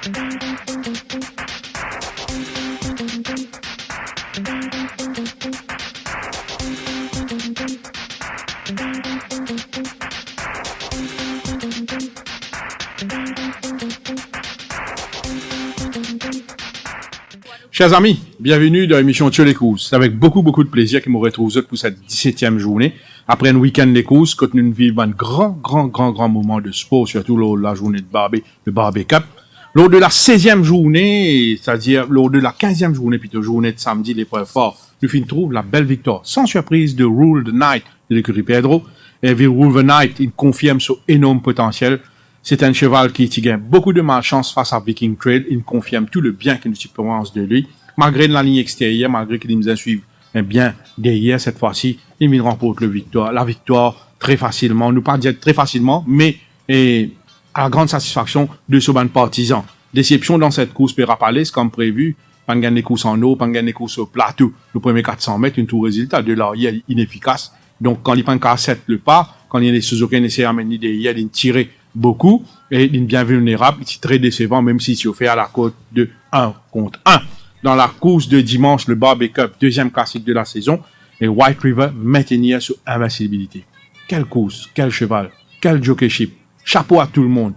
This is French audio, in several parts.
Chers amis, bienvenue dans l'émission Tio les courses. C'est avec beaucoup de plaisir que je me retrouve pour cette 17e journée. Après un week-end des courses, quand nous vivons un grand moment de sport, surtout lors de la journée de Barbie Cup. Lors de la 16e journée, c'est-à-dire lors de la 15e journée, plutôt journée de samedi, l'épreuve fort, nous finissons la belle victoire, sans surprise, de Rule the Night de l'écurie Pedro. Et Rule the Night, il confirme son énorme potentiel. C'est un cheval qui gagne beaucoup de malchance face à Viking Trail. Il confirme tout le bien que nous pensons de lui. Malgré la ligne extérieure, malgré qu'il nous a suivi bien derrière, cette fois-ci, il remporte la victoire très facilement. Nous pas dire très facilement, mais à la grande satisfaction de ce ban partisan. Déception dans cette course Pérapalès, comme prévu. Pas gagner des courses en eau, pas gagner des courses au plateau. Le premier 400 mètres, un tout résultat de l'arrière inefficace. Donc, quand il prend qu'à 7 le pas, quand il y a des Suzuki essaient d'amener derrière, il tire beaucoup et il est bien vulnérable, c'est très décevant même si tu fait à la côte de 1 contre 1. Dans la course de dimanche, le Barbie Cup, deuxième classique de la saison, et White River maintenir sur invincibilité. Quelle course, quel cheval, quel jockeyship. Chapeau à tout le monde.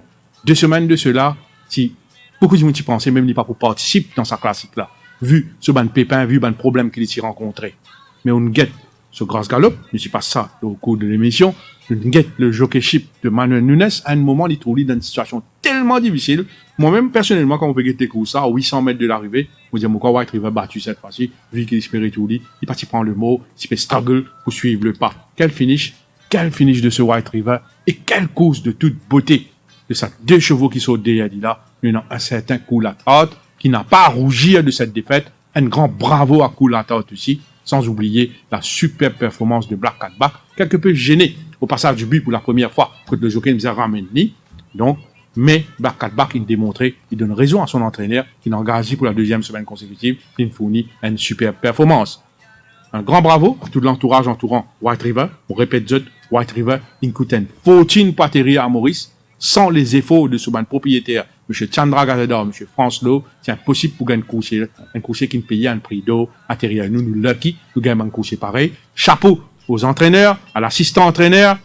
2 semaines de cela, si beaucoup de gens y pensaient, même pas pour participer dans sa classique là, vu ce ban pépin, vu ban problème qu'il s'y rencontré. Mais on guette ce grâce galop, je ne sais pas ça au cours de l'émission, on guette le jockeyship de Manuel Nunes à un moment, il trouve dans une situation tellement difficile. Moi-même, personnellement, quand on peut guetter comme ça, à 800 mètres de l'arrivée, on dit, pourquoi White River battu cette fois-ci, vu qu'il espérait tout lui, il partit prendre le mot, il peut struggle pour suivre le pas. Quel finish de ce White River, et quelle course de toute beauté de ces 2 chevaux qui sont derrière là, il y a un certain Coulathard, qui n'a pas à rougir de cette défaite, un grand bravo à Coulathard aussi, sans oublier la superbe performance de Black Cat Back, quelque peu gêné au passage du but pour la première fois que le jockey nous a ramené. Donc, mais Black Cat Back, il démontrait, il donne raison à son entraîneur, qui engage pour la 2e semaine consécutive, il fournit une superbe performance. Un grand bravo à tout l'entourage entourant White River. On répète, White River, il coûte une fortune pour atterrir à Maurice, sans les efforts de ce propriétaire, M. Chandra Gazador, M. France Lowe, c'est impossible pour gagner un coursier qui ne paye un prix d'eau, atterrir. Nous, lucky, nous gagnons un coursier pareil. Chapeau aux entraîneurs, à l'assistant entraîneur,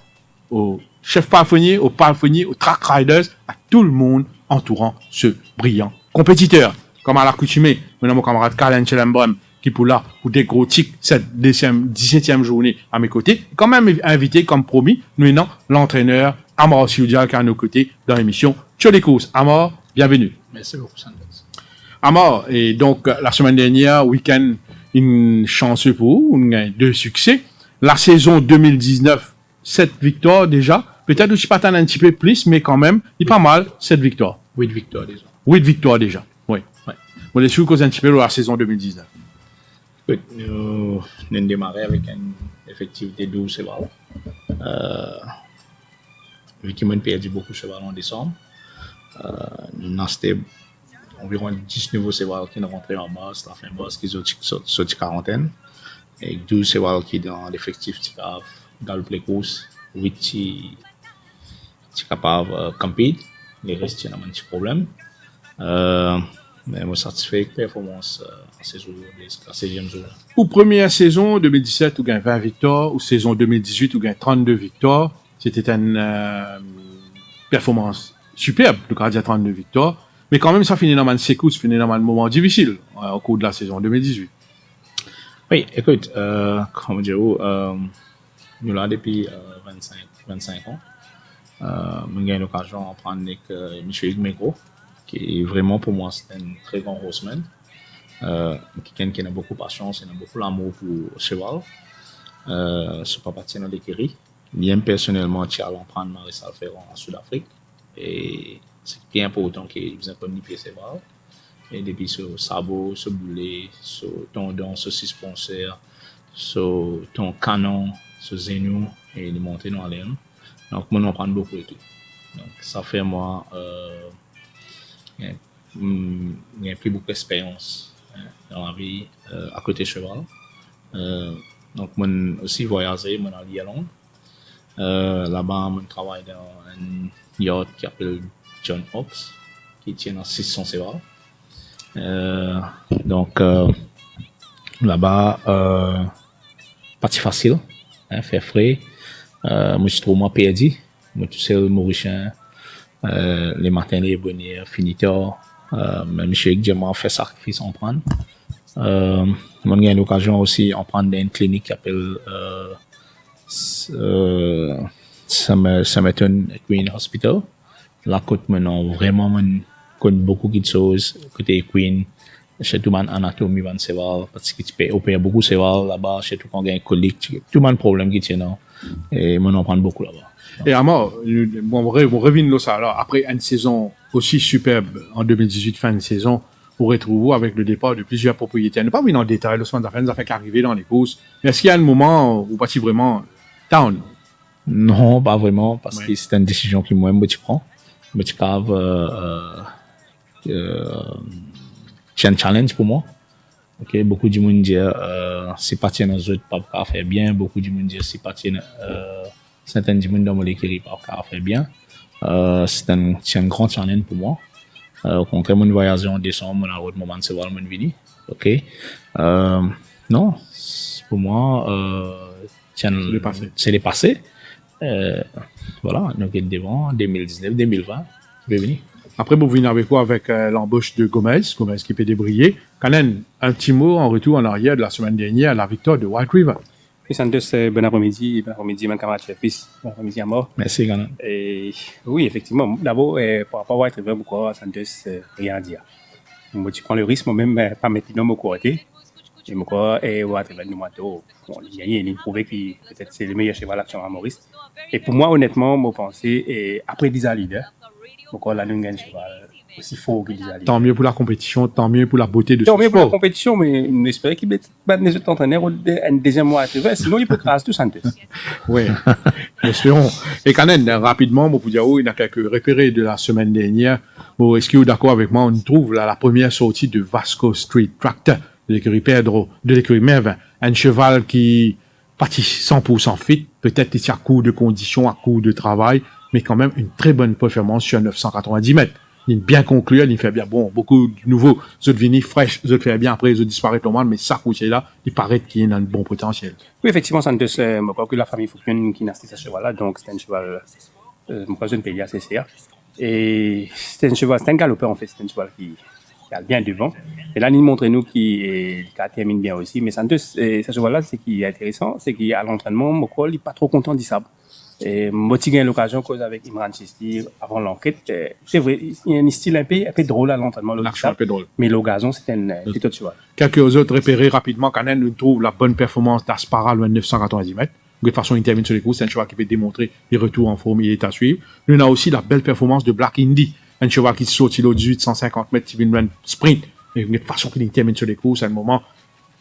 au chef palefrenier, aux track riders, à tout le monde entourant ce brillant compétiteur. Comme à l'accoutumée, maintenant mon camarade Kalen Chelembrum, qui pour là, pour des gros tics, cette 17e journée à mes côtés, quand même invité, comme promis, nous maintenant, l'entraîneur Amor Sioudia, qui est à nos côtés dans l'émission Tio les courses. Amor, bienvenue. Merci beaucoup, Sanders. Amor, et donc, la semaine dernière, week-end, une chance pour vous, on a 2 succès. La saison 2019, 7 victoires déjà. Peut-être aussi pas tant un petit peu plus, mais quand même, il est pas mal, 7 victoires. 8 victoires déjà. 8 victoires déjà, oui. Ouais. On est sûr qu'on a un petit peu la saison 2019. Écoute, nous avons démarré avec une effectivité 12 chevaux. Vu qu'ils m'ont perdu beaucoup de chevaux en décembre, nous avons environ 10 nouveaux chevaux qui sont rentrés en masse, la fin basse, qui sont sortis quarantaine. Et 12 chevaux qui sont dans l'effectif qui galopent les courses, 8 qui sont capables de camper, les restes, il y a un petit problème. Mais je suis satisfait de la performance en saison la 16e journée. Pour première saison 2017, vous gagnez 20 victoires, ou saison 2018, vous gagnez 32 victoires. C'était une performance superbe, le gardien 32 victoires. Mais quand même, ça finit dans un séquence, finit dans un moment difficile au cours de la saison 2018. Oui, écoute, comme je dis, nous là depuis 25 ans. Nous avons l'occasion d'apprendre avec M. Igmegro, qui est vraiment pour moi c'est un très grand horseman. Quelqu'un qui a beaucoup de patience, qui a beaucoup d'amour pour le cheval. Ce papa tient dans l'écurie. Bien personnellement, je suis allé prendre Marissal Ferrand en Sud-Afrique. Et c'est bien important qu'il ait un pied cheval. Et depuis ce sabot, ce boulet, ce tendon, ce suspensaire, ce ton canon, ce zénou, et il est monté dans l'aile. Donc, moi, on prend beaucoup de tout. Donc, ça fait moi, j'ai pris beaucoup d'expérience dans la vie à côté cheval. Donc, moi aussi voyagé, moi dans l'Irlande. Là-bas, je travaille dans un yacht qui s'appelle John Hawks. qui tient dans 600 sévales. Donc, là-bas, partie facile, hein, fait frais. Moi, je trouve moi perdu. Moi, tu sais, le Mauricien, les matins, les bonniers, finiteurs. Même chez Diamant, fait sacrifice en prendre. Moi, j'ai eu l'occasion aussi en prendre dans une clinique qui s'appelle Somerton Queen Hospital. Là, côté maintenant, vraiment, on connaît beaucoup de choses. Côté Queen, chez tout le monde, anatomie, man, c'est vrai, parce que tu peux opérer beaucoup, c'est vrai, là-bas, chez tout le monde, il y a un colique, tout le monde, problème qui tient là. Et moi, on en prend beaucoup là-bas. Et Amar, on revient là, ça, alors, après une saison aussi superbe en 2018, fin de saison, vous retrouvez avec le départ de plusieurs propriétaires. Ne pas venir en détail, le soin d'affaires, qui arrivé dans les courses. Mais est-ce qu'il y a un moment où pas-tu vraiment down? Non, pas vraiment, parce que c'est une décision que moi, je prends. Mais tu caves, c'est un challenge pour moi. Okay, beaucoup de monde dit, c'est parti dans autres, pas faire bien. Beaucoup de monde dit, c'est parti certains du monde dans mon équipe, pas faire bien. C'est un grand challenge pour moi. Quand on voyage en décembre, on a un moment de se voir le monde venir. Ok. Non, pour moi, c'est le passé. Voilà, nous sommes devant 2019, 2020, je vais venir. Après, vous venez avec quoi? Avec l'embauche de Gomez qui peut débrayer. Quand même, un petit mot en retour en arrière de la semaine dernière, la victoire de White River. Oui, Santos, bon après-midi, mon camarade Chefis, bon après-midi à mort. Merci, Ganon. Oui, effectivement, d'abord, par rapport à White River, pourquoi Santos, rien à dire. Moi, tu prends le risque, moi-même, pas mettre dans mon côté. Et moi, White River, nous, il a gagné, il a prouvé que peut-être c'est le meilleur cheval d'action à Maurice. Et pour moi, honnêtement, moi, pensais, après 10 ans leader, pourquoi là, nous gagnons cheval aussi fort que 10 ans leader. Tant mieux pour la compétition, tant mieux pour la beauté de ce sport. Tant mieux pour la sport. compétition, mais on espère qu'il va les autres entraîneurs un deuxième mois à River, sinon il peut craser tout Santos. Oui, espérons. Et quand même, rapidement, mon Poudiao, il y a quelques repérés de la semaine dernière. Bon, est-ce que vous êtes d'accord avec moi? On trouve là la première sortie de Vasco Street Tractor, de l'écurie Pedro, de l'écurie Mervin. Un cheval qui partit 100% fit, peut-être ici à coup de conditions, à coup de travail, mais quand même une très bonne performance sur 990 mètres. Il est bien conclu, il fait bien. Bon, beaucoup de nouveaux, autres venus fraîches, autres fait bien, après ils disparaissent le monde, mais ça, là, il paraît qu'il y a un bon potentiel. Oui, effectivement, Santos, je crois que la famille Foucault qui n'a pas ce cheval-là, donc c'est un cheval, moi, je ne paye assez cher. Et c'est un cheval, c'est un galopeur en fait, c'est un cheval qui a bien devant. Et là, il montre nous qui termine bien aussi. Mais Santos, ce cheval-là, c'est qui est intéressant, c'est qu'à l'entraînement, mon il n'est pas trop content du sable. Et moi, j'ai eu l'occasion de cause avec Imran Chesti avant l'enquête. C'est vrai, il y a un style un peu drôle à l'entraînement. Un peu drôle. Mais l'occasion, c'était un petit cheval. Quelques autres repérés rapidement, quand même, nous trouvons la bonne performance d'Aspara, le 990 mètres. De toute façon, il termine sur les coups. C'est un cheval qui peut démontrer les retours en forme, il est à suivre. Nous avons aussi la belle performance de Black Indy. Un cheval qui saute au 1850 mètres, qui vient un sprint. Et de toute façon, il termine sur les coups, c'est un moment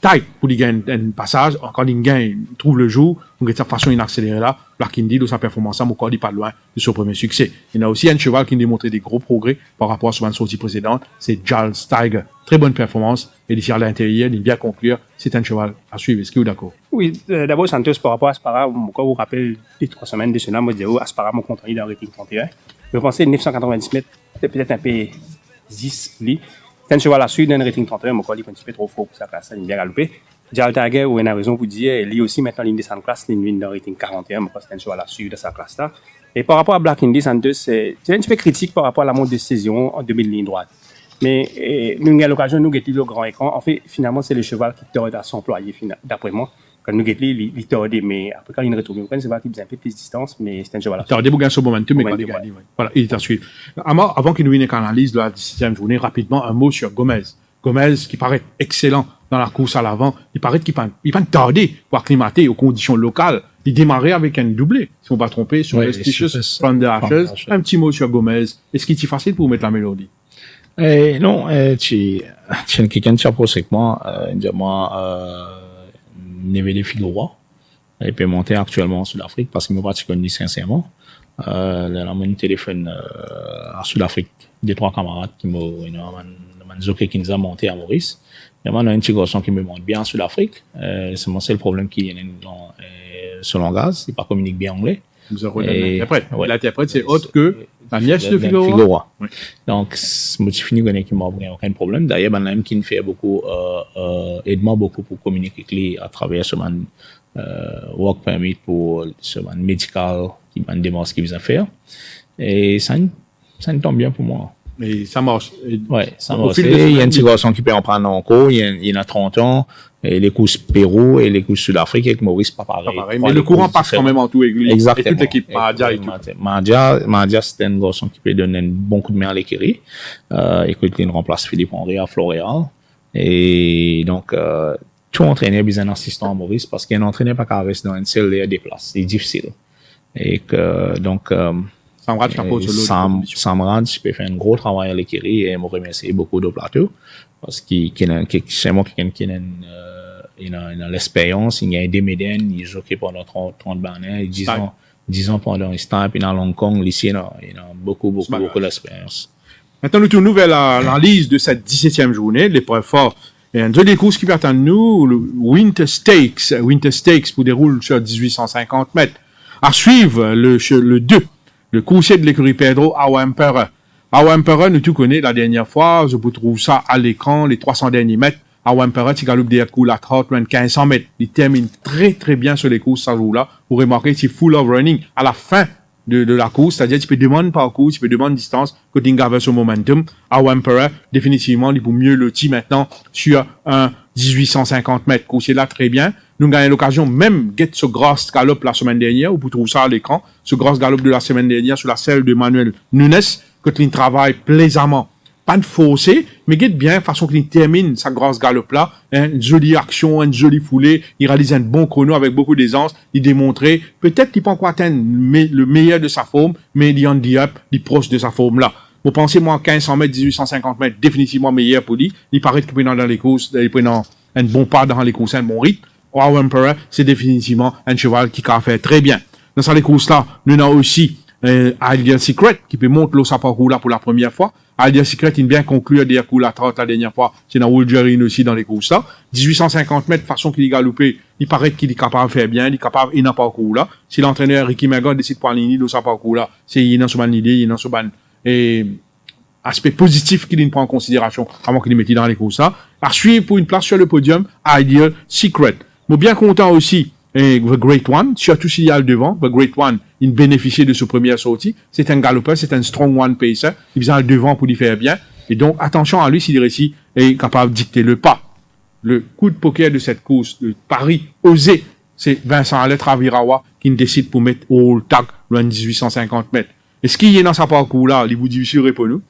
tight pour lui gagner un passage. Quand il gagne, il trouve le jour. De toute façon, il accélère là. Black Indy, de sa performance, il n'est pas loin de son premier succès. Il y a aussi un cheval qui a démontré des gros progrès par rapport à son sortie précédente. C'est Giles Tiger. Très bonne performance. Et d'ici à l'intérieur, il est bien conclure. C'est un cheval à suivre. Est-ce que vous êtes d'accord? Oui, d'abord, Santos, par rapport à Aspara, quand vous vous rappelez les 3 semaines de cela, moi, je disais, Aspara m'a contraint dans le rating 31. Je pensais 990 mètres, c'est peut-être un peu 10 lui. C'est un cheval à suivre dans le rating 31, mon corps, il est un petit peu trop fort pour sa classe, il est bien galopé. Giles Tiger, où il a raison pour dire, lui aussi, maintenant, il est dans sa classe, il est dans le rating 41, mon corps, c'est un cheval à suivre de sa classe là. Et par rapport à Black Indy, Santos, c'est un petit peu critique par rapport à la montre de saison en 2000 ligne droite. Mais nous avons l'occasion de nous guetter le grand écran. En fait, finalement, c'est le cheval qui tord à s'employer, d'après moi. Quand nous guettons, il tordait, mais après, quand il retourne, c'est un cheval qui faisait un peu plus de distance, mais c'est un cheval. Il tordait beaucoup sur momentum, mais quand il gagne, voilà, il est à suivre. Avant qu'il nous vienne une analyse de la 17e journée, rapidement, un mot sur Gomez. Gomez, qui paraît excellent dans la course à l'avant, il paraît qu'il peut tarder pour acclimater aux conditions locales. Il démarrait avec un doublé, si on ne va pas tromper, sur Vestitious, Splendid Ashes. Un petit mot sur Gomez. Est-ce qu'il est facile pour mettre la mélodie? Non, tu es quelqu'un qui a posé avec moi, Nevele Figueroa. Il peut monter actuellement en Sud-Afrique parce qu'il m'a pas connu sincèrement. Là, mon téléphone en Sud-Afrique, 2-3 camarades qui m'ont qui nous a monté à Maurice. Il y a un petit garçon qui me monte bien en Sud-Afrique. C'est mon seul problème qui est sur langage. Il ne communique pas bien anglais. L'interprète. L'interprète, c'est autre que La nièce de Figueroa. Oui. Donc, moi, je finis qu'il m'a aucun problème. D'ailleurs, ben, même qui me fait beaucoup, aide-moi beaucoup pour communiquer avec lui à travers ce work permit pour ce médical qui m'a démontré ce qu'il besoin faire. Et ça ne tombe bien pour moi. Et ça marche. Ouais, ça marche. Il y a une petite garçon qui peut en prendre en cours, il y en a 30 ans, et les courses Pérou et les courses Sud-Afrique avec Maurice, pas pareil. Mais le courant passe quand même en tout avec lui. Exactement. Et toute l'équipe, Mandia et tout. Mandia, c'est un garçon qui peut donner un bon coup de main à l'écurie. Écoute, il remplace Philippe André à Floréal. Et donc, tout entraîneur a besoin d'un assistant à Maurice parce qu'un entraîneur pas qu'à rester dans une seule des places. C'est difficile. Et que, donc, Samrad, je peux faire un gros travail à l'écurie et me remercier beaucoup de plateau parce qu'il c'est moi qui a l'expérience, il y a des médias, il joue pendant 30 années, 10 ans pendant un stage, puis dans Hong Kong, ici, il a beaucoup d'expérience. Maintenant, nous tournons vers l'analyse de cette 17e journée, l'épreuve forte. Et un des courses qui permettent à nous, le Winter Stakes pour dérouler sur 1850 mètres. À suivre le 2. Le coursier de l'écurie Pedro, Our Emperor. Our Emperor, nous tout connaissons la dernière fois, je vous trouve ça à l'écran, les 300 derniers mètres. Our Emperor, il galope des coups, la trotte, 1500 mètres. Il termine très, très bien sur les courses, ça joue-là. Vous remarquez, c'est full of running. À la fin de la course, c'est-à-dire, tu peux demander parcours, tu peux demander distance, que tu as ce momentum. Our Emperor, définitivement, il peut mieux le tirer maintenant sur un 1850 mètres. Coursier là, très bien. Nous gagnons l'occasion même de ce gros galop la semaine dernière, ou vous trouvez ça à l'écran, ce gros galop de la semaine dernière sur la selle de Manuel Nunes, que il travaille plaisamment. Pas de forcer, mais guette bien, façon qu'il termine sa grosse galope là, une jolie action, une jolie foulée, il réalise un bon chrono avec beaucoup d'aisance, il démontrait, peut-être qu'il peut encore atteindre le meilleur de sa forme, mais il en dit up, il proche de sa forme là. Vous pensez, moi, 1500 mètres, 1850 mètres, définitivement meilleur pour lui, il paraît qu'il peut dans les courses, il peut dans un bon pas dans les courses, un bon rythme. Our Emperor, c'est définitivement un cheval qui a fait très bien. Dans ces courses-là, nous avons aussi Ideal Secret, qui peut monter le parcours là pour la première fois. Ideal Secret, il vient conclure des coups la 30 la dernière fois. C'est dans Wolverine aussi dans les courses là. 1850 mètres, façon qu'il est galopé, il paraît qu'il est capable de faire bien, il est capable, il n'a pas parcours là. Si l'entraîneur Ricky Magon décide de prendre l'idée de ce parcours là, c'est, il est dans ce ban idée, il est dans ce ban, aspect positif qu'il prend en considération avant qu'il mette dans les courses là. À suivre pour une place sur le podium, Ideal Secret. Mais bien content aussi, The Great One, surtout s'il y a le devant, The Great One, il bénéficie de ce première sortie. C'est un galopeur, c'est un strong one pacer. Il a le devant pour lui faire bien. Et donc, attention à lui s'il réussit et est capable de dicter le pas. Le coup de poker de cette course, de Paris osé, c'est Vincent Allet Ravirawa qui décide pour mettre au tag loin de 1850 mètres. Est-ce qu'il est dans sa parcours là? Il vous dit sûr pour nous.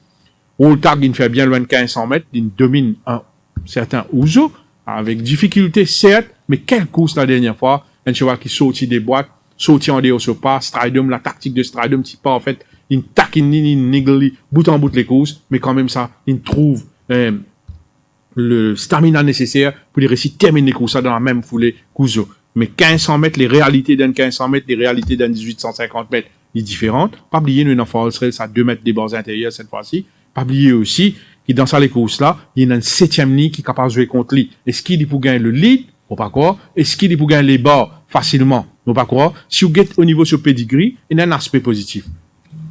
Au tag, il fait bien loin de 1500 mètres. Il domine un certain Ouzo avec difficulté, certes, mais quelle course la dernière fois? Un cheval qui sortit des boîtes, sortit en dehors ce pas, Stridum, la tactique de Stridum, c'est pas en fait, il taquine, il niggle, bout en bout les courses, mais quand même ça, il trouve le stamina nécessaire pour les réussir terminer les courses dans la même foulée qu'Ouzo. Mais 1500 mètres, les réalités d'un 1500 mètres, les réalités d'un 1850 mètres, sont différentes. Pas oublier, nous, dans Forest Race, à 2 mètres des bords intérieurs cette fois-ci. Pas oublier aussi, que dans ça, les courses-là, il y a une 7e ligne qui est capable de jouer contre lui. Est-ce qu'il est pour gagner le lead? Faut pas croire. Est-ce qu'il est pour gagner les bords facilement? Faut pas croire. Si vous êtes au niveau sur pedigree, il y a un aspect positif.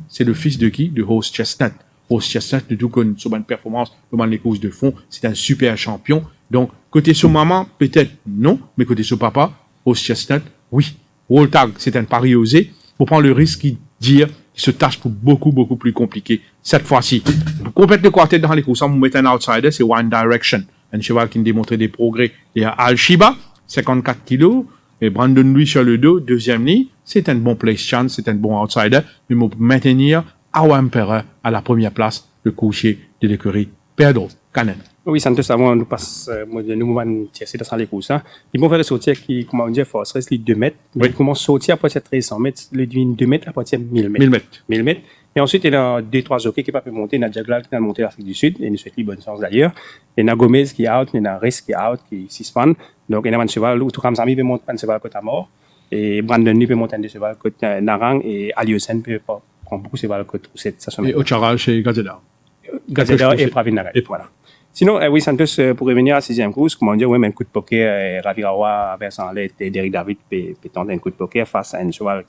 C'est le fils de qui? De Horse Chestnut. Horse Chestnut, de tout comme sur une performance, dans les courses de fond, c'est un super champion. Donc, côté sur maman, peut-être non, mais côté sur papa, Horse Chestnut, oui. Roll Tag, c'est un pari osé. Faut prendre le risque qui dire qui se tâche pour beaucoup plus compliqué. Cette fois-ci, pour compléter le quartet dans les courses, vous mettez un outsider, c'est One Direction. Un cheval qui a démontré des progrès. Il y a Al-Shiba, 54 kilos, et Brandon Louis sur le dos, 2e ligne. C'est un bon place chance, c'est un bon outsider, mais pour maintenir Our Emperor à la première place, le coursier de l'écurie Pedro Canen. Oui, Santos, avant nous passe, nous allons tirer dans les courses. Ils vont faire le sortir qui, comment on dit, Force Race, les 2 mètres. Mais ils commencent à sortir à partir de 1300 mètres, le 2 mètres à partir de 1000 mètres. 1000 mètres. Et ensuite, il y a 2-3 jockeys qui ne peuvent pas monter. Il y a Jaglal qui a monté l'Afrique du Sud, et nous souhaitons bonne chance d'ailleurs. Il y a Gomez qui est out, il y a Riss qui est out, qui est 6 fans. Donc, il y a un cheval, ou tout comme Sami peut monter un cheval côté à mort. Et Brandon Lee peut monter un cheval côté Narang, et Ali Hussein peut prendre beaucoup de cheval côté cette station. Et Ocharal chez Gazeda. Gazeda et Pravin Nagal. Voilà. Sinon, oui, Santos, pour revenir à la 6e course, comment dire, oui, mais un coup de poker, Ravirawa, Vincent Allet et Derek David peut tenter un coup de poker face à un cheval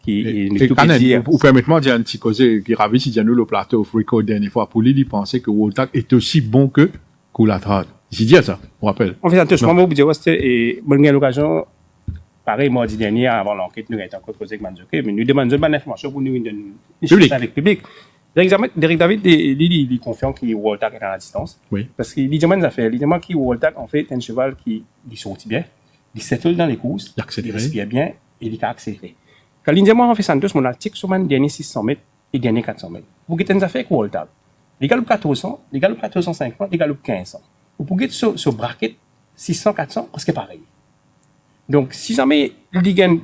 Et Canen, ou permettez-moi de dire un petit causé qui ravit si nous le plateau of record dernière fois pour lui, il pensait que Woltag est aussi bon que Coulatrad. Il dit ça, on rappelle. En fait, Santos, moi, je vous dis, et bon, j'ai l'occasion, pareil, mardi dernier, avant l'enquête, nous avons encore causé avec Manzoké, mais nous demandons une information pour nous donner avec le public. Derek David, il est confiant qu'il Woltag est à la distance. Oui. Parce qu'il dit des affaires. Il dit qu'il Woltag, en fait, est un cheval qui sortit bien, il settle dans les courses, il respire bien, et il a accéléré. Quand l'Indien en fait Santos, mon article sur le dernier 600 mètres et dernier 400 mètres. Vous avez des affaires avec Woltag. Les galops 400, les galops 450, les galops 1500. Vous pouvez sur bracket 600, 400, presque pareil. Donc, si jamais il gagne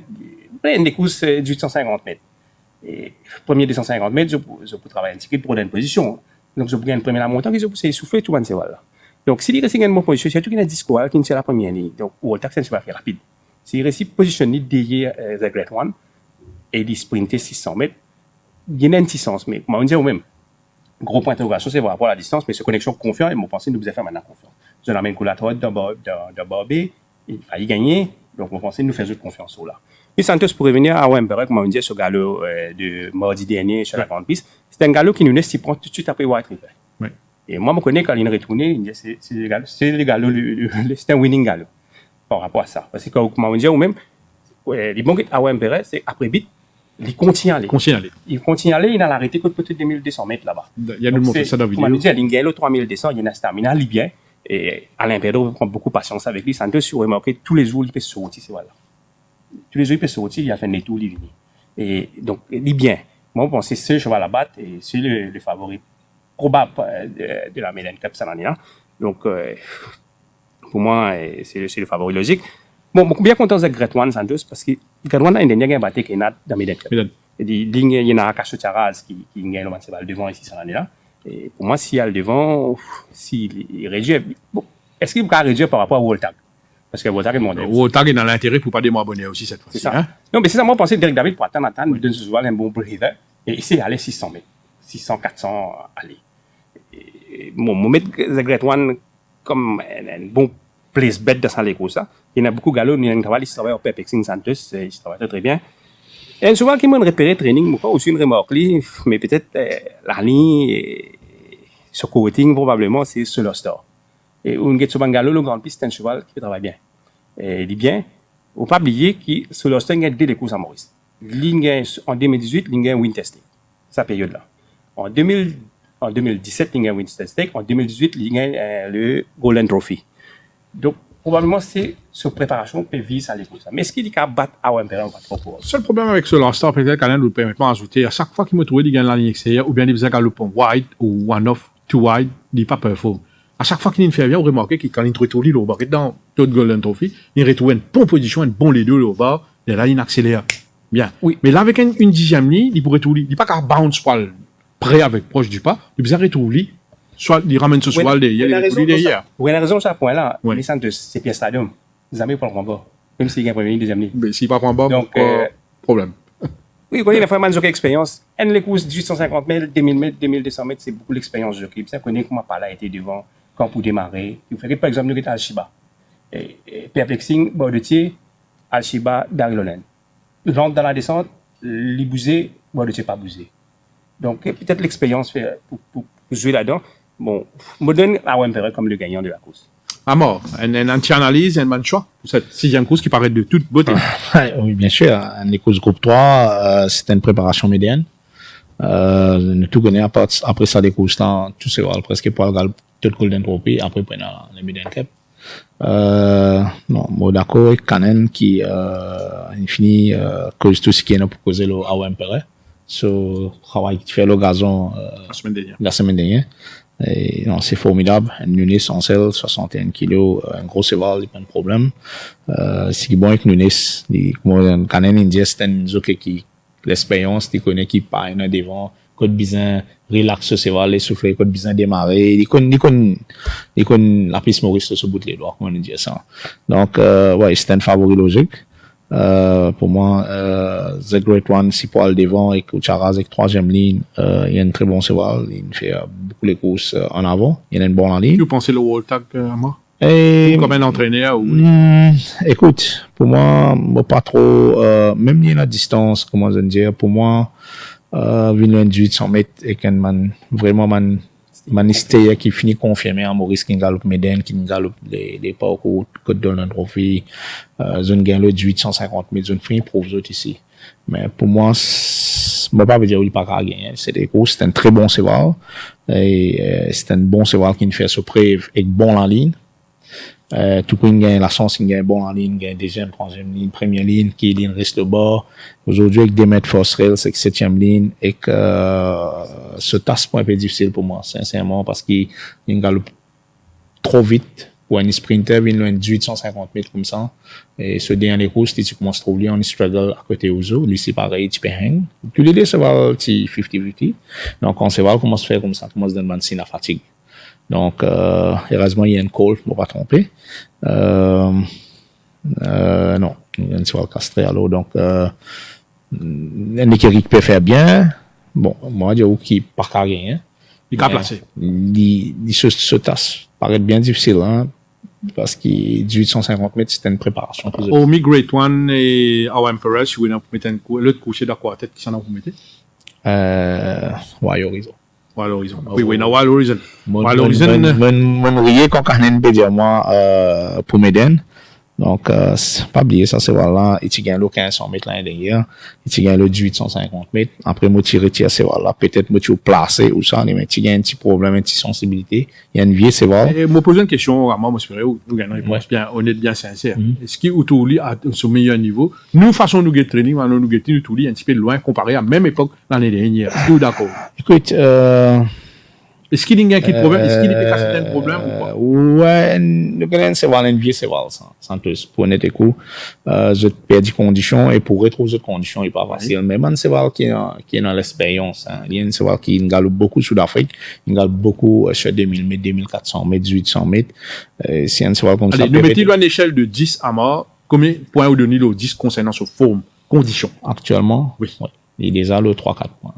des courses de 850 mètres, et premier 250 mètres, je peux travailler un ticket pour une position. Donc, je peux gagner une première montée, je peux souffler tout le monde. Donc, s'il reste une bonne position, c'est tout qui est un disque qui est la première ligne. Donc, Woltag, c'est un cheval qui est rapide. S'il reste positionné derrière The Great One, et il sprinter 600 mètres, il y a une distance. Mais, comme on dit, même, gros point d'interrogation, c'est par rapport à la distance, mais ce connexion confiant, et mon pensée nous faisait faire maintenant confiance. Je l'amène Coulatrad dans Barbé, il fallait gagner, donc mon pensée nous faisait confiance là. Et Santos, pour revenir à Wemperek, comme on dit, ce galop de mardi dernier sur la grande piste, c'est un galop qui nous laisse s'y prendre tout de suite après White River. Oui. Et moi, je connais quand il est retourné, c'est le galop, c'est un winning galop par rapport à ça. Parce que, comme on dit, ou même, les bons à Wemperek, c'est après bit, il continue à aller. Il continue à aller, il a arrêté que peut-être 2200 mètres là-bas. Il y a nous montrer ça dans la vidéo. Comme on dit, il a 3200, il y a un stamina, il bien. Et Alain Pedro prend beaucoup de patience avec lui. Santos, si vous remarquez, tous les jours, il peut sortir, c'est voilà. Tous les jours, il peut sortir, il a fait des tours, il est venu. Et donc, il est bien. Moi, je pense que c'est ce cheval à battre et c'est le favori probable de la Médaine Cup cette année-là. Donc, pour moi, c'est le favori logique. Bon, je suis bien content de Great One Santos parce que Great One a une dernière battu Kenat dans Médaine Cup. Il y en a Akacho Charaz qui gagne le cheval devant ici cette année-là. Et pour moi, s'il y a le devant, s'il réduit, bon, est-ce qu'il peut réduire par rapport à Woltag? Parce que Woltag est mondial. Woltag est dans l'intérêt pour ne pas démabonner aussi cette fois-ci. C'est ça. Hein? Non, mais c'est ça, moi, je pensais que Derek David pour attendre, nous donne ce cheval un bon brevet. Et ici, il allait 600 mètres. 600, 400, aller. Bon, moi, mettre The Great One comme un bon place bet dans sa course. Il y en a beaucoup de galops, il y a un travail, il travaille au Pepexing Santos, il travaille très, très bien. Et un cheval qui m'a repéré training, moi, aussi une remorque, mais peut-être la ligne, sur coating, probablement, c'est sur le store. Et où un cheval galop, le grand piste, c'est un cheval qui travaille bien. Et il dit bien, il ne faut pas oublier que sur le store, il y a deux courses à Maurice. En 2018, il y a un Winter Stake, sa période-là. En 2017, il y a un Winter Stake. En 2018, il y a le Golden Trophy. Donc, probablement, c'est sur préparation peut vise à l'écoute. Mais est-ce qu'il dit qu'à battre à Wemperek, on va trop pour. Le seul problème avec ce Last Star, peut-être qu'Alain ne nous permet pas d'ajouter, à chaque fois qu'il me trouve, il gagne la ligne extérieure, ou bien il faisait un loupon wide, ou one-off, too wide, il n'est pas perform. À chaque fois qu'il fait bien, vous remarquez que quand il retrouve l'île au bas, dans le Golden Trophy, il retrouve une bonne position, une bonne leader au bas, et là, il accélère. Bien. Oui. Mais là, avec une dixième ligne, il pourrait trouver, il n'est pas qu'à bounce poil près avec proche du pas, il peut retrouver soit il ramène ce cheval derrière, il derrière. Oui, la raison sur ce point-là, les centres de ces pièces stadium, les amis pour le prendre bas. Même s'il y a un premier ligne, deuxième ligne. Mais s'il ne prend pas, donc, problème. Oui, il a vraiment une expérience. Et les courses 1850 mètres, 2000 mètres, 2200 mètres, c'est beaucoup d'expérience de clip. Ça connaît comment par là a été devant, quand pour démarrer. Il fait par exemple, nous avons Al-Shiba. Perplexing, Bordeutier, Al-Shiba, Darilonen. Il rentre dans la descente, les bousés, Bordeutier pas bousé. Donc, peut-être l'expérience pour jouer là-dedans. Bon, je me donne à Wemperek comme le gagnant de la course. À mort, une anti-analyse et un bon choix pour cette sixième course qui paraît de toute beauté. Oui, bien sûr. Les courses groupe 3, c'était une préparation médiane. Nous tout connaît après ça, des courses là, tout c'est presque pour le tout Golden Trophy, après pour les Médiane Cup. Non, moi d'accord avec Canen qui, fini, cause tout ce qui est là pour causer le à Wemperek. So, travail qui fait le gazon, la semaine dernière. Et non, c'est formidable. Un Nunes en selle, 61 kilos, un gros cheval, il n'y a pas de problème. Ce qui est bon avec Nunes, comme Canen India, c'est un jockey qui, l'expérience, il connaît qui part devant, code bizarre, relax ce cheval, les souffler, code bizarre démarrer, il connaît la piste Maurice de ce bout de les doigts, comme on dit ça. Donc, ouais, c'est un favori logique. Pour moi, The Great One, si pour aller devant et Charaz avec troisième ligne, il y a un très bon cheval, il fait beaucoup les courses en avant, il y a une bonne ligne. Vous pensez le Woltag à moi? Et, Comme un entraîneur ou... écoute, pour moi, pas trop, même ni la distance, comment je dire, pour moi, venir 800 mètres et qu'un man, vraiment man stay qui finit confirmé en Maurice qui galope Méden, qui galope les parcours Côte de l'Androphy, zone gain le 850 mètres, zone free prouve autres ici. Mais pour moi, je ne pas dire qu'il pas qu'à gagner. C'est un très bon cheval. Et c'est un bon cheval qui fait ce preuve et bon en ligne. Tout coup, il gagne la chance, il gagne bon en ligne, il gagne deuxième, troisième ligne, première ligne, qui ligne reste le bas. Aujourd'hui, avec des mètres force rail, c'est que septième ligne, et que, ce tasse point un peu difficile pour moi, sincèrement, parce qu'il galope trop vite. Pour un sprinter, il loin de 850 mètres comme ça. Et ce dernier course, tu commences à trouver, on struggle à côté aux autres. Lui, c'est pareil, tu peux hang. Puis l'idée, c'est voir, tu 50-50. Donc, on sait voir comment se faire comme ça, comment se donne signe à fatigue. Donc, heureusement, il y a une call, pour pas tromper. Non, il y a une cheval castré, alors, donc, un écurie qui peut faire bien. Bon, moi, je dis qu'il pas qu'à gagner. Il a placé. Ce tasse paraît bien difficile, hein, parce que 850 mètres, c'était une préparation. Omi Great One et Our Emperor, si vous voulez mettre l'autre coucher d'accord à tête, qui s'en a vous mettez? Wild Horizon. Wild Horizon. Oui, non, Wild Horizon. Wild Horizon. Mon riez quand on peut dire moi, pour Méden. Donc, pas oublier ça, c'est voilà, et tu gagnes le 1500 mètres l'année dernière, et tu gagnes le 850 mètres. Après, moi, tu retires, c'est voilà, peut-être, moi, tu placé ou ça, mais tu gagnes un petit problème, une petite sensibilité. Il y a une vie, c'est voilà. Et, moi, poser une question, vraiment, moi, j'espère, vous gagnez une réponse bien honnête, bien sincère. Est-ce qu'il, ou tout lit, à son meilleur niveau, nous, façon, nous get training, nous get tout lit, un petit peu loin, comparé à la même époque, l'année dernière. Tout d'accord. Écoute, est-ce qu'il y a un problème? Est-ce qu'il était cassé un problème ou pas? Ouais, nous connaissons c'est voilà une vie c'est voilà sans tous pour honnête coup je perds des conditions et pour retrouver ces conditions il pas facile mais man c'est voilà qui est dans l'expérience hein. Il y a c'est voilà qui galope beaucoup sud Afrique il galope beaucoup sur 2000 mètres 2400 mètres 800 mètres c'est un c'est voilà comme ça. Allez nous mettons à une échelle de 10 à mort combien de points vous donnez le 10 concernant sa forme conditions actuellement oui il est déjà le 3-4 points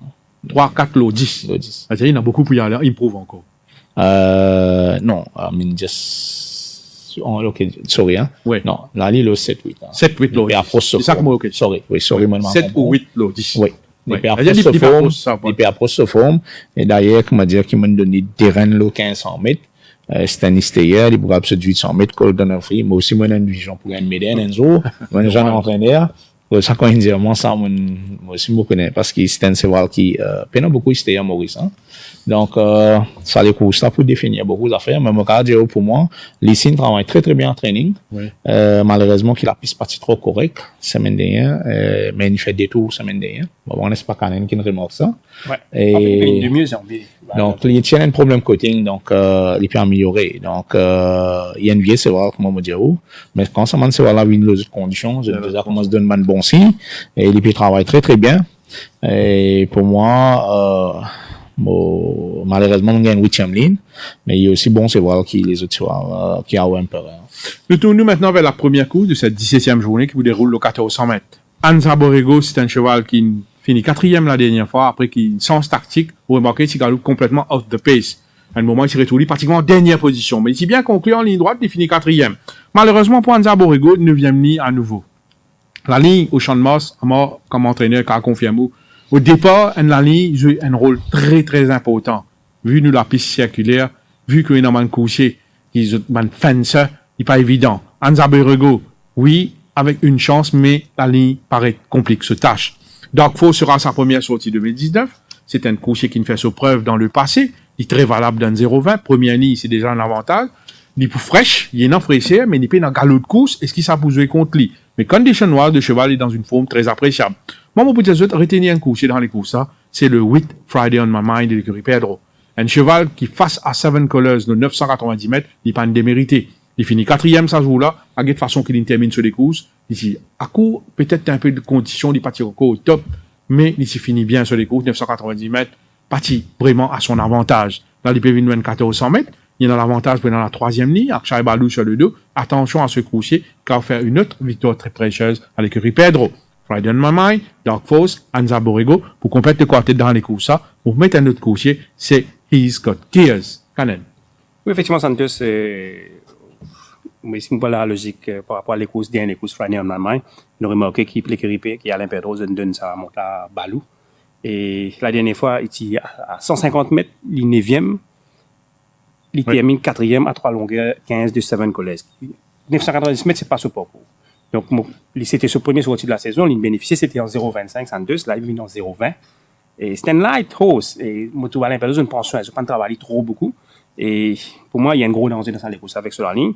3-4 le 10 c'est-à-dire il y en a beaucoup pour y aller il prouve encore non, I mean just ok, sorry hein. Ouais. Non, là il est le 7-8 hein. 7-8 là. C'est ça que moi OK. Sorry, oui, sorry moi 7 ou 8 là 10. Oui. Il peut approcher ce forme et d'ailleurs comment dire qu'il m'a donné terrain le 1500 mètres. C'est un histoire, il pourra se 800 mètres col dans un free, mais aussi moi j'ai une vision pour un médaille un jour, moi j'en ai entraîneur. Ça quand il dit moi ça moi aussi me connais parce que c'est un cheval qui peine beaucoup histoire à Maurice hein. Donc, ça les cours, ça pour définir beaucoup d'affaires, mais mon cas, pour moi, Lysine travaille très très bien en training. Oui. Malheureusement, qu'il a piste partie trop correct, semaine dernière, mais il fait des tours semaine dernière. Bon, on n'est pas quand même qui ne remarque ça. Ouais. Et en fait, il de mieux en B. Donc, il y a un problème coating, donc, il peut améliorer. Donc, il y a une vieille, c'est vrai, comment me dire où. Mais quand ça m'a c'est voilà, une autre condition, je déjà commence à donner un bon signe, et il peut travailler très très bien. Et pour moi, bon, malheureusement, on gagne 8e ligne, mais il est aussi bon, c'est voir qui les autres soirs, qui a un peu. Nous tournons maintenant vers la première course de cette 17e journée qui vous déroule le 1400 mètres. Anza Borrego, c'est un cheval qui finit 4e la dernière fois, après qu'il, sans tactique, vous remarquez qu'il galope complètement out the pace. À un moment, il s'est retrouvé pratiquement en dernière position. Mais il s'est bien conclu en ligne droite, il finit 4e. Malheureusement pour Anza Borrego, 9e ligne à nouveau. La ligne au champ de Mars, comme entraîneur, qui a confirmé. Au départ, la ligne joue un rôle très, très important. Vu nous la piste circulaire, vu qu'il y a un coucher, qui est un fence, il n'est pas évident. Anza Borrego, oui, avec une chance, mais la ligne paraît complique, se tâche. Dark Force sera sa première sortie 2019. C'est un coucher qui ne fait sa preuve dans le passé. Il est très valable dans 0,20. Première ligne, c'est déjà un avantage. Il est plus fraîche, il est non fraîcheur, mais il n'est pas dans galop de course. Est-ce qu'il s'est posé contre lui? Mais condition noire de cheval est dans une forme très appréciable. Moi, mon petit autres, retenir un coucher dans les courses, c'est le 8 Friday on My Mind de l'écurie Pedro. Un cheval qui, face à Seven Colors, de 990 mètres, il n'est pas démérité. Il finit 4e, ça joue là, à de façon qu'il termine sur les courses. Ici, à court, peut-être un peu de conditions, il partit au top, mais il s'est fini bien sur les courses, 990 mètres, parti vraiment à son avantage. Là, il peut venir 1400 mètres. Il y a l'avantage pendant la 3e ligne, avec Shai Balou sur le dos. Attention à ce coucher, qui va faire une autre victoire très précieuse à l'écurie Pedro. Friday on My Mind, Dark Force, Anza Borrego, pour compléter le quartet dans les courses, pour mettre un autre coucher, c'est He's Got Gears. Canen. Oui, effectivement, Santos, mais si on parle de la logique par rapport à les courses dernières courses Friday en Allemagne, on a remarqué qu'il l'écurie qui Alain Pedro donne ça monte à Balou. Et la dernière fois, il était à 150 mètres, il est 9e. Il termine 4e à 3 longueurs 15 de Seven College. 990 mètres, c'est pas ce parcours. Donc, c'était ce premier sorti de la saison. Il bénéficiait, c'était en 0,25, 102. Là, il est venu en 0,20. Et c'était un light horse. Et moi, tout Alain Pedro, je ne pense pas. Je ne pas travailler trop beaucoup. Et pour moi, il y a un gros danger dans les courses avec sur la ligne.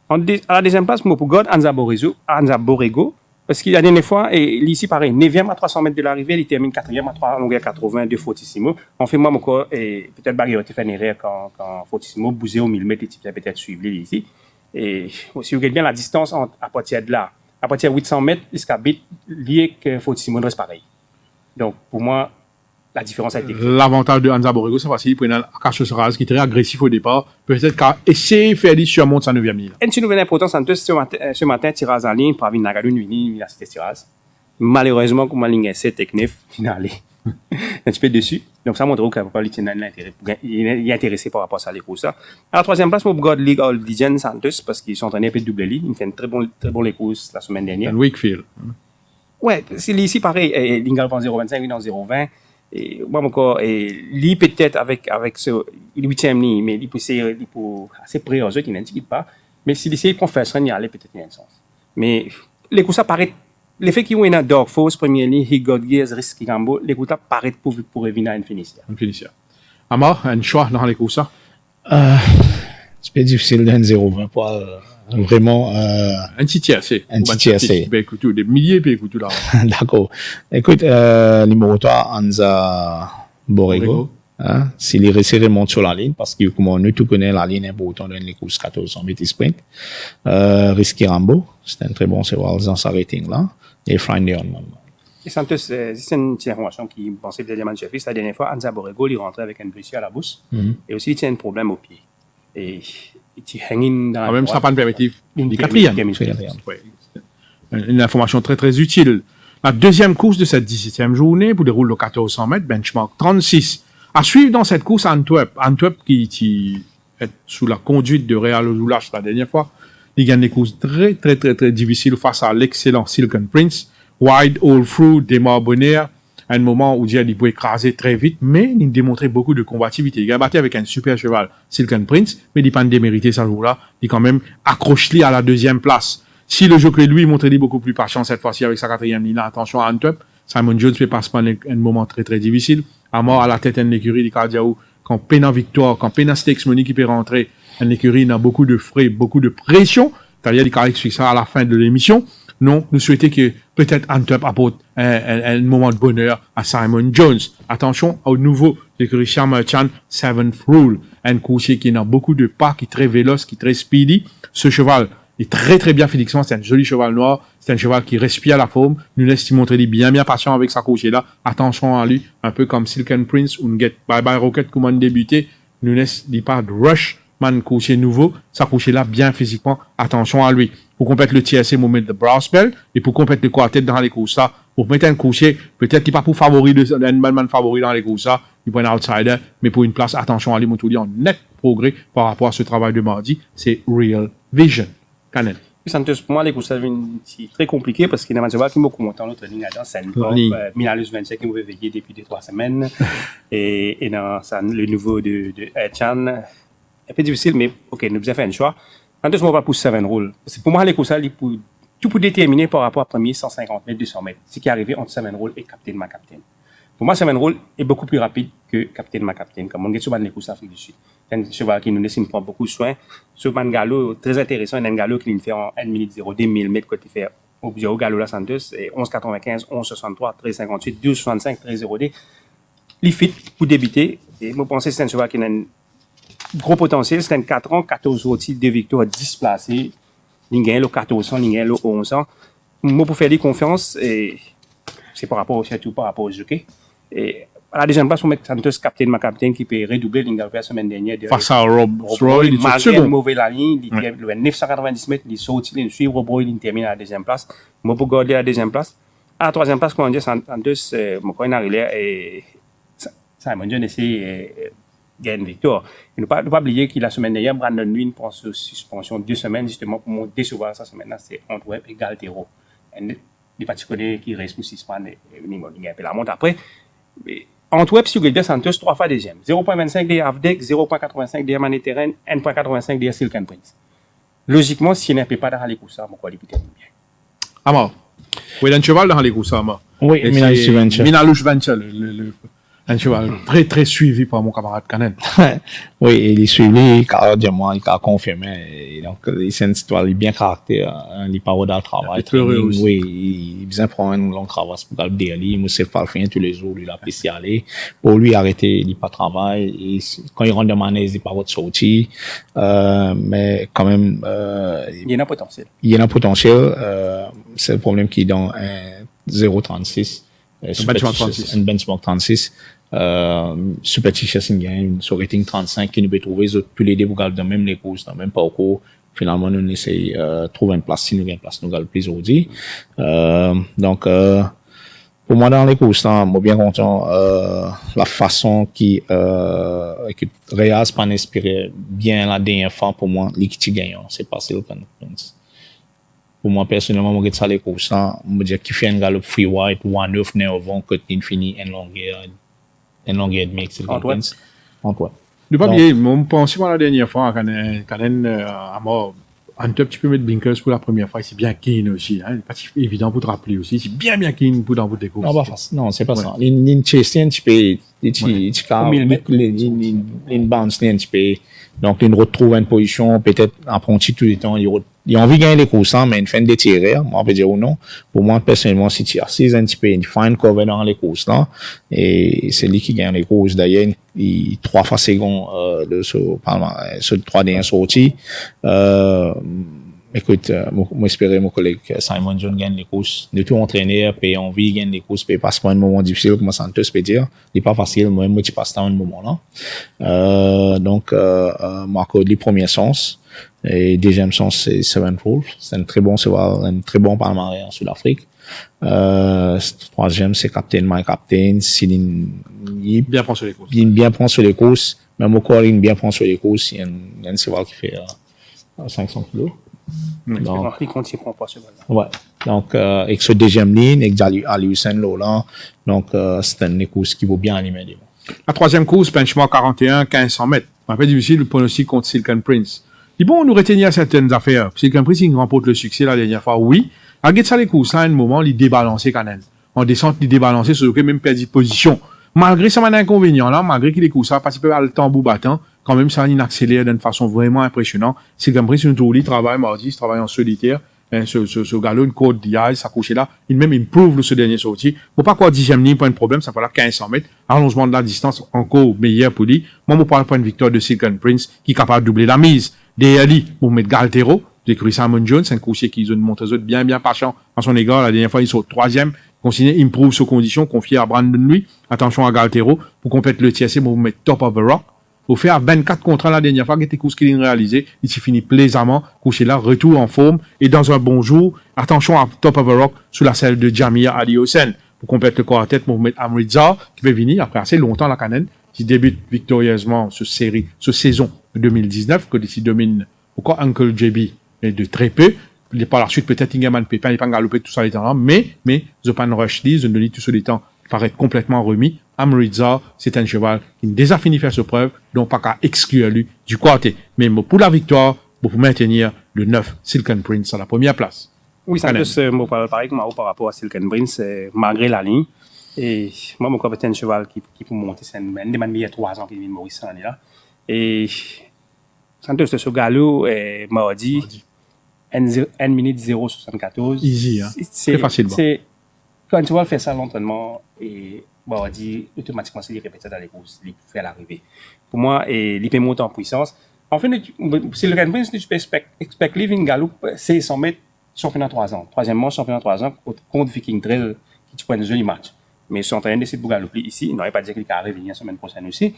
À la deuxième place, pour God, Anza Borrego. Parce qu'il y a la dernière fois, et ici, pareil, 9e à 300 mètres de l'arrivée, il termine 4e à 3 longueurs 80 de Fortissimo. En fait, moi, mon corps, et peut-être Barry a fait une erreur quand Fortissimo bousait au millimètre, et il a peut-être suivi ici. Et si vous regardez bien la distance à partir de là, à partir de 800 mètres, jusqu'à bit, lié que Fortissimo reste pareil. Donc, pour moi, la différence a été faite. L'avantage de Anza Borrego, c'est parce qu'il prend un Cassius Raz qui est très agressif au départ. Peut-être qu'à essayer de faire des surmontes sa 9e ligne. Une nouvelle importance, ce matin, Tiraz en ligne, pour avoir Nagadou Nuini, il a cité Tiraz. Malheureusement, comme la ligne 7 et 9, il est allé un petit peu dessus. Donc, ça montre qu'il est intéressé par rapport à ça, les courses. À la troisième place, pour God League All Legends Santos, parce qu'ils sont entraînés un peu de double ligne. Il fait une très bon les courses la semaine dernière. Wakefield. Ouais, c'est ici pareil. Lingal en 0,25, il est en 0,20. Et moi encore lui peut-être avec ce 8e ligne mais il peut assez près aux autres qui n'indiquent pas mais s'il essaie de faire ça il y a peut-être un sens mais les coups ça paraît l'effet qui est dans Dark Force première ligne he got gears risque Gambo les coups ça paraît pour revenir à une finition Amar un choix dans les coups ça c'est peu difficile d'un 0,20 pour vraiment un petit tiercé écoute des milliers puis écoute là d'accord écoute numéro 3 Anza Borrego hein s'il est resté remonte sur la ligne parce que comme on tout connaît la ligne important dans les courses 1400 mètres sprint Risky Rambo c'est un très bon c'est dans sa rating là et Friday on et Santos c'est une information qui pensait que le chef la dernière fois Anza Borrego il rentrait avec une blessure à la bouche et aussi il tient un problème au pied et il hanging dans même ça pas une perspective du quatrième. Une information très très utile. La deuxième course de cette 17e journée pour dérouler le 1400 mètres, benchmark 36. À suivre dans cette course Antwerp qui est sous la conduite de Real Loulache la dernière fois, il gagne des courses très très très très difficiles face à l'excellent Silken Prince, Wide All Through, Demar Bonner, à un moment où il pouvait écraser très vite, mais il démontrait beaucoup de combativité. Il a battu avec un super cheval, Silken Prince, mais il n'a pas démérité ce jour-là. Il quand même accroché à la deuxième place. Si le jockey, lui, montrait beaucoup plus patient cette fois-ci avec sa 4e ligne, attention à Antwerp, Simon Jones fait passer un moment très très difficile. À mort à la tête d'une écurie, il a dit quand peine en victoire, quand peine en stakes money qui peut rentrer, une écurie n'a beaucoup de frais, beaucoup de pression. C'est-à-dire, il explique ça à la fin de l'émission. Non, nous souhaitons que peut-être Antwerp apporte un moment de bonheur à Simon Jones. Attention au nouveau écurie Chan, Seventh Rule, un coursier qui a beaucoup de pas, qui est très véloce, qui est très speedy. Ce cheval est très très bien physiquement, c'est un joli cheval noir, c'est un cheval qui respire la forme, nous laisse montrer bien patient avec sa coursier là. Attention à lui, un peu comme Silken Prince ou Bye Bye Rocket comment débuter, nous laisse pas de rush, man coursier nouveau, sa coursier là bien physiquement, attention à lui. Pour compléter le TSC moment de Browspell et pour compléter le quartet dans les courses là, pour mettre un coursier, peut-être qu'il pas pour favori un man favori dans les courses là, il prend un outsider, mais pour une place, attention à lui, Montouli en net progrès par rapport à ce travail de mardi, c'est Real Vision. Canel. Santos, pour moi, les courses c'est très compliqué parce qu'il y a un cheval qui m'a commenté en notre ligne là-dedans, c'est Minalus 25 qui m'a veillé depuis 2-3 semaines et dans le nouveau de Chan, un peu difficile, mais ok, nous avons fait un choix. Santos, moi, pas pour 7 rôles. Pour moi, les courses tout pour déterminer par rapport à premier 150 mètres, 200 mètres, ce qui est arrivé entre 7 rôles et Captain Ma Captain. Pour moi, 7 rôles est beaucoup plus rapide que Captain Ma Captain. Comme on dit souvent les courses Afrique du Sud. C'est un cheval qui nous laisse prendre beaucoup de soin. Ce galop, très intéressant, un galop qui nous fait en 1 minute 02 1000 mètres quand il fait au galop là, Santos, 11,95, 11,63, 13,58, 12,65, 13,02. Il fit pour débuter. Et moi, je pense que c'est un cheval qui a un gros potentiel. C'est un 4 ans, 14 sorties, 2 victoires, 10 placés. Il gagne le 1400, il gagne le 1100. Moi, pour faire des confiances, c'est surtout par rapport au jockey. Et à la deuxième place, on met Santos Captain Ma Captain qui peut redoubler l'Ingal la semaine dernière. Face à Rob Roy, il est second. Mauvais la ligne, il a 990 mètres, il saute, il suit Rob Roy, il termine à la deuxième place. Moi, pour garder la deuxième place. À la troisième place, quand on dit Santos, mon coin arrière et Simon John essaie gagne une victoire. Et ne pas oublier que la semaine dernière, Brandon Lewin prend sous suspension 2 semaines, justement, pour me décevoir cette semaine-là, c'est Antwerp et Galtero. Et les particuliers qui restent pour 6 semaines, et il la monte après. Antwerp, si vous regardez Santos, 3 fois deuxième. 0.25 derrière Avdek, 0.85 derrière Maneteren, 1.85 derrière Silken Prince. Logiquement, si il n'y a pas dans les courses, on va aller peut-être bien. Amor. Oui, un cheval dans les courses, Amor. Oui, Minalush Venture. Minalush Venture, un cheval très, très suivi par mon camarade Canen. Oui, il est suivi, carrément, il a confirmé. Et donc, c'est une histoire bien caractère, il n'est pas au travail. Oui, il vient prendre un long travail pour le délit, il ne sait pas le faire tous les jours, il a pu aller. Pour lui, arrêter, il n'est pas travail. Et quand il rentre de manège, il n'est pas votre sortie. Mais quand même, il y a un potentiel. Il y a un potentiel, c'est le problème qui est dans 0.36. Un benchmark 36. Superstitious gagne sur rating 35 qui nous peut trouver tous les deux pour même les courses dans même parcours finalement nous essaie trouver une place si nous gagne place nous gagne plus aujourd'hui donc pour moi dans les courses moi bien content la façon qui Reyes pas inspiré bien la dernière fois pour moi l'équipe gagnant c'est pas Silken Prince. Pour moi, personnellement, je regarde les courses, je me dis qu'il fait un galop free white, 1-9, 9 avant, que tu finis en longueur et demi, c'est Antoine. Antoine. Ne pas oublier, je pense que la dernière fois, quand un petit peu mettre blinkers pour la première fois, c'est bien keen aussi, hein. C'est pas évident pour te rappeler aussi, c'est bien keen pour dans votre découvre. Non, pas facile. Non, c'est pas ça. Une chase, un petit peu, une bounce, un petit peu. Donc, il retrouve une position, peut-être, apprenti tout le temps, il a envie de gagner les courses, mais il fait des tirs, moi, je peux dire ou non. Pour moi, personnellement, si tu assises un petit peu, il fait une cover dans les courses, là, et c'est lui qui gagne les courses. D'ailleurs, il 3 fois second, sur 3 dernières sorties. Écoute, moi, j'espérais mon collègue Simon John gagne les courses. De tout entraîneur, puis envie de gagner les courses, puis passe pas un moment difficile, comme Santos peut dire. Il n'est pas facile, moi, tu passes dans un moment là. Donc, Marco, les premiers sens. Et deuxième sens, c'est Sevenfold. C'est un très bon palmarès en Sud-Afrique. Troisième, c'est Captain My Captain. Il bien prend sur les courses. Il bien prend sur les courses. Même au corps, il bien prend sur les courses. Il y a un cheval qui fait 500 kilos. Donc, il continue à prendre ce cheval. Ouais. Donc, avec ce deuxième ligne, avec Aliusen Lola, donc, c'est une course qui vaut bien animer. La troisième course, benchmark 41, 1500 mètres. Un peu difficile le pronostic contre Silken Prince. Et bon, on nous retenir certaines affaires. Silken Prince, il remporte le succès la dernière fois, oui. Regarde ça, les courses, là, à un moment, il débalancé quand même. En descente, il débalancé, sur lequel même perdu position. Malgré ça, inconvénient, là, malgré qu'il est courses, ça participe à le tambour battant, quand même, ça, il accélère d'une façon vraiment impressionnante. Silken Prince, une tour, il travaille mardi, il travaille en solitaire. Ce galop, une côte d'IA, ça couche là. Il même improve ce dernier sorti. Faut pas quoi 10e ligne, pas de problème, ça fait là 1500 mètres. Allongement de la distance, encore meilleur pour lui. Moi, je parle pas une victoire de Silken Prince, qui est capable de doubler la mise. Derrière lui, pour mettre Galtero, j'ai cru Simon Jones, c'est un coursier qui a montré bien patient à son égard. La dernière fois, il saute 3e. Consigné, improve ses conditions, confié à Brandon lui. Attention à Galtero, pour compléter le TSC, pour mettre top of the rock. Pour faire 24 contrats la dernière fois, qui était course qu'il a réalisé, il s'est fini plaisamment, couché là, retour en forme, et dans un bon jour, attention à top of the rock, sous la selle de Jamia Aliosen, pour compléter le corps à tête, pour mettre Amriza, qui va venir, après assez longtemps, la Canen, qui débute victorieusement ce saison 2019, que d'ici domine encore Uncle JB, mais de très peu, par la suite, peut-être Ingaman Pépin, il pas galopé tout ça les temps, mais, The Pan Rush Lee, The Noli tout ce temps, paraît complètement remis. Amriza, c'est un cheval qui a déjà fini faire ses preuves, donc pas qu'à exclure lui du quartier. Mais pour la victoire, pour maintenir le 9 Silken Prince à la première place. Oui, ça me parle pareil par rapport à Silken Prince, malgré la ligne. Et moi, mon c'est un cheval qui peut monter, c'est un des meilleurs 3 ans qui vient de Maurice cette année-là. Et Santos, ce galop, mardi, 1 minute 0,74. Easy, hein. Très facile. C'est quand tu vois faire ça à l'entraînement, et on dit automatiquement c'est répété dans les courses, il fait l'arrivée. Pour moi, il peut monter en puissance. En fait, c'est le Prince, tu peux expect Living Galop, c'est 100 mètres, championnat 3 ans. Troisièmement, championnat 3 ans contre Viking Trail, qui tu prends un joli match. Mais si on train d'essayer de galoper ici, il n'aurait pas dit qu'il arrive la semaine prochaine aussi.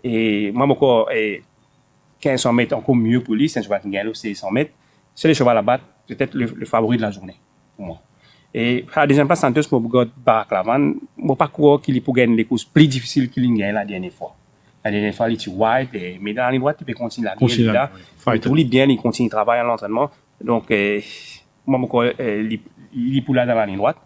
Et moi, encore 1500 mètres, encore mieux pour lui, c'est un cheval qui gagne c'est 100 mètres. C'est le cheval à battre, peut-être le favori de la journée, pour moi. Et à la deuxième place, Santos, pour regarder Barack Lavan, je ne pas croire qu'il peut gagner les courses plus difficiles qu'il a gagné la dernière fois. La dernière fois, il était wide, mais dans la ligne droite, il peut continuer la Continue ligne la- là. oui. Il Fight. roule bien, il continue de travailler à l'entraînement. Donc, moi, il est pour là dans la ligne droite.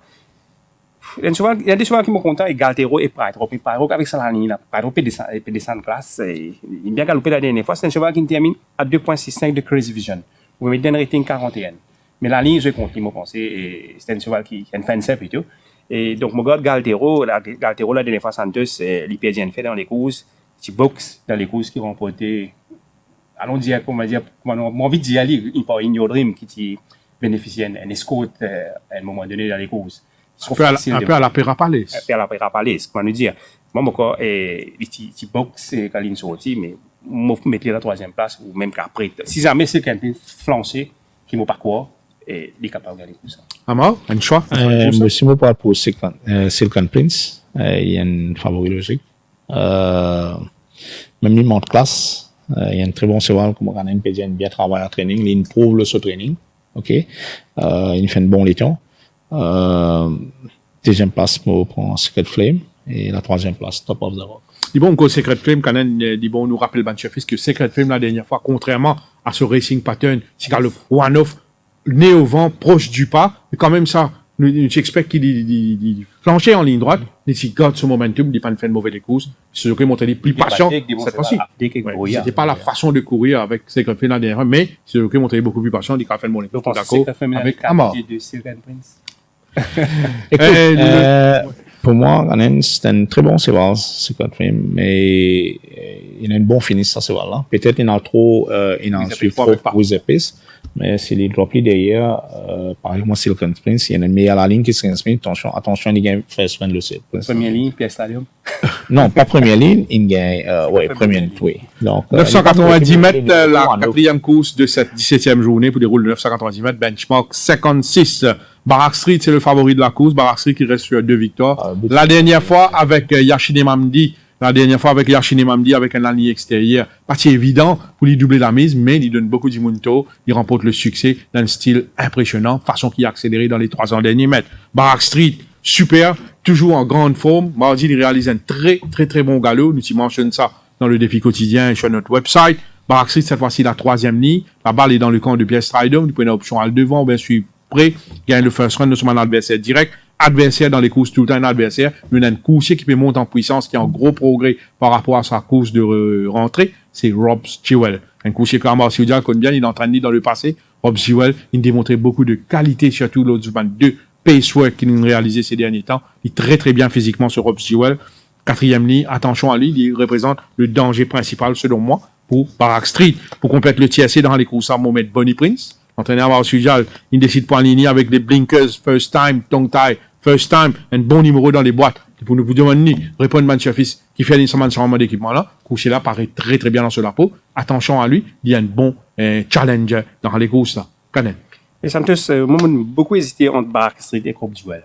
Il y a des joueurs qui me content, et Galtero et Praetro. Puis Praetro, avec ça, la ligne là, Praetro peut descendre classe. Il a bien galopé la dernière fois. C'est un cheval qui termine à 2,65 de Crazy Vision. Vous mettez un rating 41. Mais la ligne, je compte, il m'a pensé, et c'est un cheval qui a une fin de et tout. Et donc, mon gars, Galtero, la dernière fois, Santos, il perdit une fait dans les courses. Petit box dans les courses qui remportaient, allons dire, on envie de dire, il part in your dream qui bénéficiait d'un escorte à un moment donné dans les courses. Un peu à la Perapalais. Un peu à la Perapalais, comment nous dire. Moi, encore, les petits box, quand ils sont sortis, mais moi, je mettre la troisième place, ou même qu'après, si jamais c'est quelqu'un flanché, qui m'a parcours, et il est capable de gagner tout ça. Amor, un choix? Monsieur me parle pour Silken Prince. Il y a une favori logique. Même il monte classe. Il y a un très bon cheval, comme on a bien travaillé en training. Il prouve le saut training. OK. Il fait un bon laiton. Deuxième place pour Secret Flame. Et la troisième place, Top of the Rock. Dis bon, que Secret Flame, quand même, dis bon, nous rappelle Banchefis que Secret Flame, la dernière fois, contrairement à ce Racing Pattern, c'est quand le one-off, nez au vent, proche du pas, mais quand même ça, j'expecte qu'il flanchait en ligne droite, mais s'il garde ce momentum, il n'est pas une fin de mauvais courses, c'est sûr qu'il montrait plus patient cette fois-ci. C'était pas la façon de courir avec Secret Flame la dernière fois, mais c'est sûr qu'il montrait beaucoup plus patient, il a fait le bon Donc, d'accord avec Amor. de Silken Prince. Pour moi, c'est un très bon cheval, Secret Flame, mais il a une bonne finish, ça cheval-là. Peut-être il a trop, il en suit trop pour les épices, mais s'il est droppé derrière, par exemple, Silken Prince, il y a une meilleure ligne qui Silken Prince, attention, il gagne first win le Silken Prince. Première ligne, puis Stadium. Non, pas première ligne, il gagne, première ligne, oui. Donc, 990 mètres, la quatrième course de cette 17e journée pour dérouler 990 mètres, benchmark 56. Barak Street, c'est le favori de la course. Barak Street qui reste sur 2 victoires. La dernière fois avec Yashine Mamdi, avec un ligne extérieure, pas si évident pour lui doubler la mise, mais il donne beaucoup d'immunito. Il remporte le succès dans un style impressionnant, façon qui a accéléré dans les 300 derniers mètres. Barak Street, super, toujours en grande forme. Mardi, il réalise un très, très, très bon galop. Nous y mentionnons ça dans le défi quotidien et sur notre website. Barak Street, cette fois-ci, la troisième ligne. La balle est dans le camp de Pierre Stridom. Vous prenez l'option à le devant, bien sûr, prêt. Gagne le first run de son adversaire direct. Adversaire dans les courses tout le temps, un adversaire. Il y a un coursier qui peut monter en puissance, qui est en gros progrès par rapport à sa course de rentrée. C'est Rob Stewell. Un coursier que Amar Sioudia connaît bien, il est entraîné dans le passé. Rob Stewell, il démontrait beaucoup de qualité, surtout l'autre 2 pacework qu'il a réalisé ces derniers temps. Il est très très bien physiquement ce Rob Stewell. Quatrième ligne, attention à lui, il représente le danger principal selon moi pour Barak Street. Pour compléter le TSC dans les courses à Mohamed Bonnie Prince. L'entraîneur Amar Sioudia, il décide pour aligner avec les blinkers, first time, tongue tie, first time, un bon numéro dans les boîtes. Pour nous vous demander, répondre Manchafis qui fait l'instrument d'équipement là, coursier là paraît très très bien dans ce lapot. Attention à lui, il y a un bon challenger dans les courses là. Canet. Et Santos, moi, j'ai beaucoup hésité entre Barak Street et Rob Duel.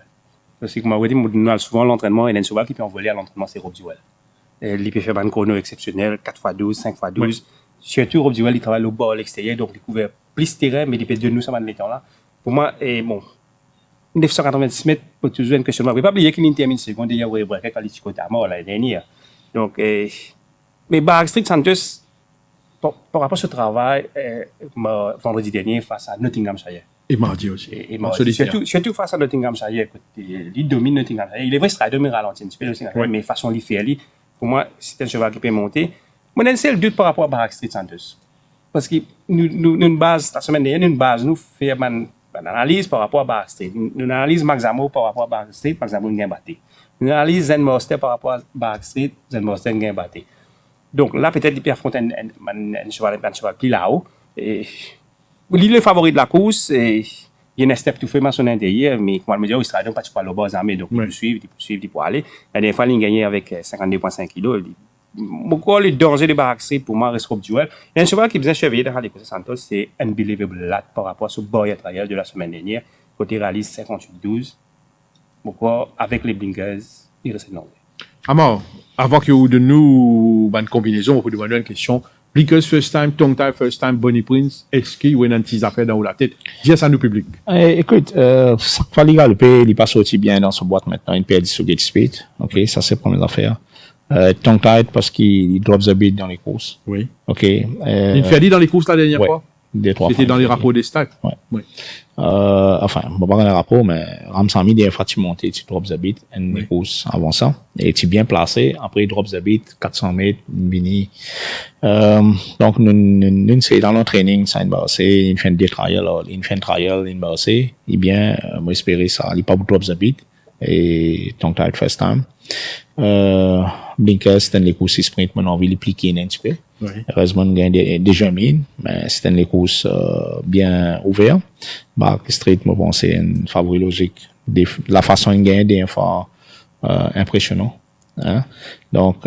Parce que, comme on dit, souvent l'entraînement, il y a un cheval qui peut envoler à l'entraînement, c'est Rob Duel. Il peut faire un chrono exceptionnel, 4x12, 5x12. Oui. Surtout, Rob Duel, il travaille au bord à l'extérieur, donc il couvert plus terrain, mais il peut de nous, ça va le temps là. Pour moi, bon, 990 mètres, pour toujours un questionnement. Il ne faut pas oublier qu'il termine seconde, il y a eu un break à l'Istico-Tama l'année dernière. Donc, mais Barak Street, Santos, par rapport à ce travail, vendredi dernier, face à Nottinghamshire. Et mardi aussi. Et mardi. Surtout face à Nottinghamshire, il domine Nottinghamshire. Il est vrai, Strider me ralentit un petit peu, mais façon de faire, pour moi, c'est un cheval qui peut monter. Moi, j'ai un seul doute par rapport à Barak Street Santos. Parce que nous une base, la semaine dernière, une base, nous faisons une analyse par rapport à Barak Street. Une analyse Maxamo par rapport à Barak Street, Maxamo n'a pas battu. Une analyse Zen Monster par rapport à Barak Street, Zen Monster n'a pas battu. Donc là, peut-être, il peut affronter un cheval plus là-haut. Il est le favori de la course. Il y a un step tout fait mentionné derrière, mais comme on me dit, il sera donc pas tu parles au bas armé, donc il peut suivre, il peut aller. La dernière fois, il a gagné avec 52,5 kg. Pourquoi le danger de Barak Street pour moi reste Rob Duel? Il y a un cheval qui est bien chevillé dans les courses Santos, c'est Unbelievable Lat par rapport à ce boy trial de la semaine dernière, côté réalise 58-12. Pourquoi, avec les blinkers, il reste énorme. Amor, avant que vous de nous une combinaison, on peut demander une question. Blinkers first time, tongue tie first time, Bonnie Prince, est-ce qu'il y a une petite affaire dans la tête? Dis ça à nous public. Écoute, ça fallait galoper, il n'est pas sorti bien dans sa boîte maintenant, il perd sur Gate Speed. Ok, ça c'est la première affaire. Tongue tied parce qu'il drop the beat dans les courses. Oui. OK. Il fait dit dans les courses la dernière ouais. fois. Des 3 C'était dans les rapports des stats. Ouais. Oui. Enfin, bon, pas dans les rapports, mais Ramsami, des fois, tu montes, tu drops the beat, une course avant ça, et tu es bien placé, après, il drop the beat, 400 mètres, une bini. Donc, nous, c'est dans notre training, ça, une base, il fait des trials, il fait un trial, une base, et bien, moi, espérer ça, il pas drop the beat, et donc, t'as first time. Blinkers, c'était les courses sprint, mon envie, les pliquer un petit peu. Oui. Heureusement, il y a des jambes, mais c'était les courses bien ouvertes. Back Street, moi, bon, c'est une favori logique. La façon de gagner des fois impressionnant. Hein? Donc,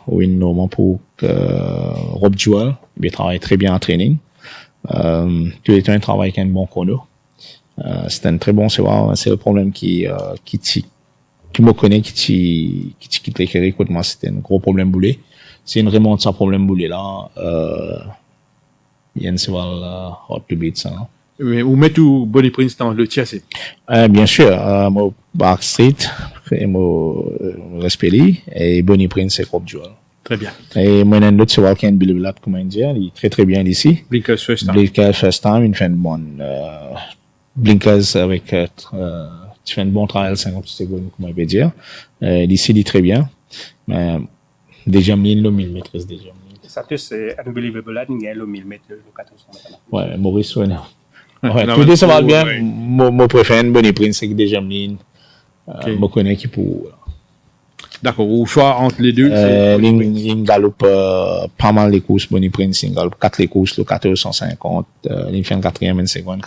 oui, normalement, pour Rob Jewell, il travaille très bien en training. Tout le temps, il travaille avec un bon chrono. C'était un très bon, c'est le problème qui me connaît, qui quitte l'écurie. Écoute, moi, c'était un gros problème boulet. Si une remonte sans problème boulet là, il y a une hard to beat ça. Hein? Mais vous mettez tout Bonnie Prince dans le TSC. Bien sûr, moi, Backstreet, moi, respect et Bonnie Prince et Rob Jewell. Très bien. Et moi, un autre, c'est Walken Billy Blatt, comment dire, il est très très bien ici. Blinkers first time. Blinkers first time, il fait une bonne, Blinkers avec, tu fais un bon trial 50 secondes, comment il peut dire. D'ici, il est très bien. Mais, déjà, il le 1000 mètres, déjà. Santos, c'est unbelievable, il gagne le 1000 mètres, le 1400 mètres. Ouais, Maurice, ouais, non. Ouais, tout ça va bien. Moi, préfère une bonne prince, c'est que déjà, je connais qui pour. D'accord, au choix entre les deux. Il galope pas mal les courses, Bonnie Prince, il galope 4 les courses, le 1450, il fait un 4e seconde.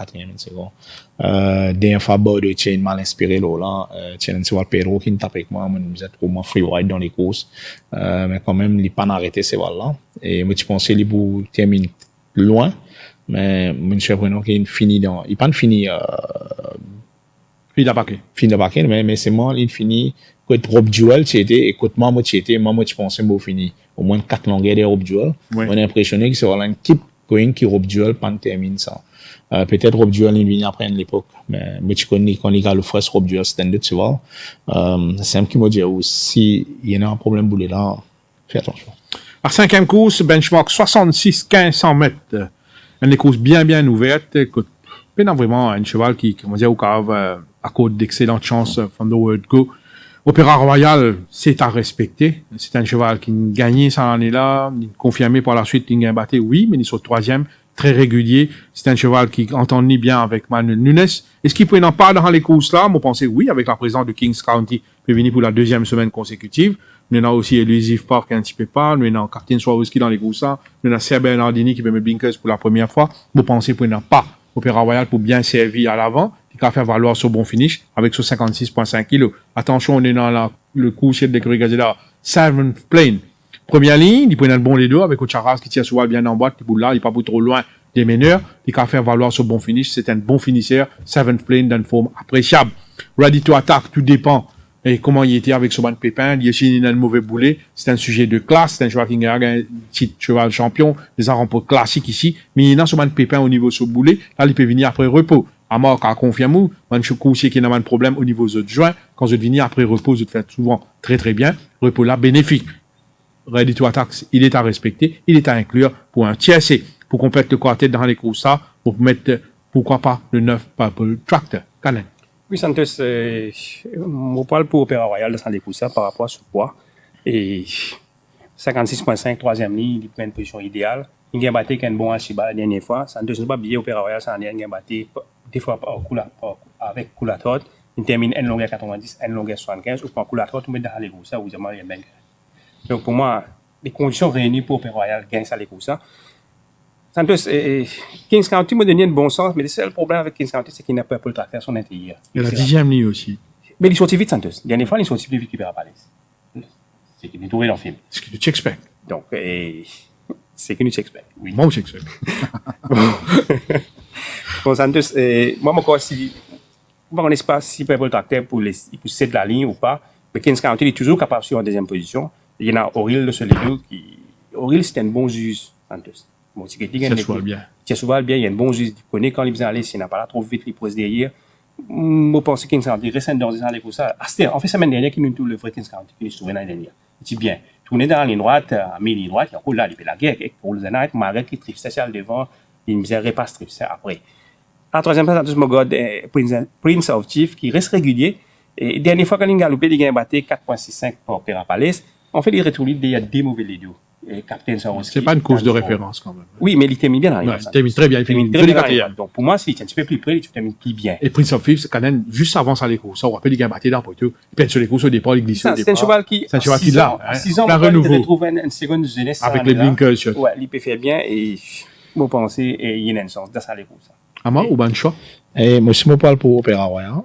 Dernière fois, de tient mal inspiré, là, tient un petit Pedro qui ne tape avec moi, vous êtes vraiment free ride dans les courses, mais quand même, il n'est pas arrêté ces balles-là. Et moi, tu pensais, il termine loin, mais, je suis vraiment qu'il finit dans, il pas fini, Fin de mais c'est moi, il finit, écoute, Rob Jewell, tu étais, écoute-moi, moi, tu pensais, bon, fini. Au moins 4 longueurs de Rob Jewell. Ouais. On est impressionné que c'est un type going qui Rob Jewell pas termine ça. Peut-être Rob Jewell, il vient après à l'époque. Mais tu connais, quand il a le fresh Rob Jewell standard, tu vois. C'est un qui m'a dit, si il y a un problème boulé là, fais attention. La 5e course, benchmark 66-1500 mètres. Une course bien ouverte. Écoute, pas vraiment un cheval qui, comment dire, au cas à cause d'excellentes chances from the word go. Opéra Royal, c'est à respecter. C'est un cheval qui a gagné cette année-là, confirmé par la suite, il a battu, oui, mais il est sur le 3e, très régulier. C'est un cheval qui entend ni bien avec Manuel Nunes. Est-ce qu'il peut en parler dans les courses-là? Moi, pensez oui, avec la présence de Kings County, il peut venir pour la 2e semaine consécutive. Nous avons aussi Elusive Park un petit peu pas. Nous avons Captain Swarovski dans les courses-là. Nous avons Sir Bernardini qui peut mettre Blinkers pour la première fois. Moi, pensez pour n'en pas. Opéra Royal pour bien servir à l'avant, qui va faire valoir ce bon finish avec ce 56,5 kg. Attention, on est dans le coup de l'écurie Gazeta. Seventh Plane. Première ligne, il prend un bon les deux avec Ocharas qui tire souvent bien en boîte, qui boule là, il n'est pas pour trop loin des meneurs, il va faire valoir ce bon finish. C'est un bon finisseur. Seventh Plane d'une forme appréciable. Ready to attack, tout dépend. Et comment il était avec Soban Pépin, il y a un mauvais boulet, c'est un sujet de classe, c'est un cheval qui a un titre cheval champion, des remports classiques ici, mais il y a Soban Pépin au niveau de ce boulet, là il peut venir après repos. À mort, à confirme, man aussi qu'il y a un problème au niveau de juin, quand je venir après repos, je fais souvent très bien, repos là bénéfique. Ready to attack, il est à respecter, il est à inclure pour un TSC, pour compléter le quartet dans les courses ça, pour mettre, pourquoi pas, le 9 Purple Tractor, Canen. Oui, Santos, on parle pour Opéra Royal dans les courses par rapport à ce poids. Et 56,5, 3e ligne, il prend une position idéale. Il a battu un bon Ashiba la dernière fois. Santos n'est pas bien Opéra Royal, il a battu des fois avec Coulatot. Il termine une longueur 90, une longueur 75, ou quand Coulatot, on met dans les courses, vous avez bien. Donc pour moi, les conditions réunies pour Opéra Royal gagnent ça les courses. Santos, Kings County m'a donné un bon sens, mais le seul problème avec Kings County, c'est qu'il n'a pas pu le tracter à son intérieur. Il y a la 10e ligne aussi. Mais il est sorti vite, Santos. La dernière fois, il est sorti plus vite qu'il Père Palace. C'est qu'il est trouvé dans le film. C'est ce que tu expectes. Donc, c'est que nous expectons. Oui. Moi, je expecte. Bon, Santos, moi, encore, si on ne sait pas si Père le tracter pour céder la ligne ou pas, mais Kings County est toujours capable sur en 2e position. Il y en a Auril de Soledou qui. Auril, c'est un bon juge, Santos. Bon, c'est quelqu'un qui tient souvent bien, il y a un bon juge, il connaît quand il vient aller, s'il n'a pas là trop vite, il pose derrière. Je pense que Kings County, récemment dans les courses, en fait, semaine dernière, qui nous tout le vrai Kings County, qui nous trouve l'année dernière. il dit bien. Tourner dans la ligne droite, à mi-ligne droite, il y a là, il fait la guerre, pour les années, malgré qu'il tripe spécial devant, il me repasse trip après. En troisième place, je me regarde Prince of Chief, qui reste régulier. Et dernière fois qu'il a loupé, il a battu 4.65 pour Opera Palace. En fait, il retourne, il y a deux mauvais leaders. Captain Swarovski. C'est pas une course de référence quand même. Oui, mais il termine bien dans la Il termine très bien. Il termine très bien. Donc pour moi, si tu es un petit peu plus près, tu termines plus bien. Et Prince of Thieves, quand même, juste avant ça, les courses, on rappelle, il a battu dans le poteau. Et puis sur les courses au départ, il glisse au départ. C'est un cheval qui, c'est un cheval qui là, à 6 ans, plein renouveau. Il retrouve une seconde jeunesse. Avec les blinkers, surtout. Ouais, il peut faire bien et, vous pensez, il y a une chance dans ça les courses. À moi, ou ben choix? Et moi, si je parle pour Opéra Royal,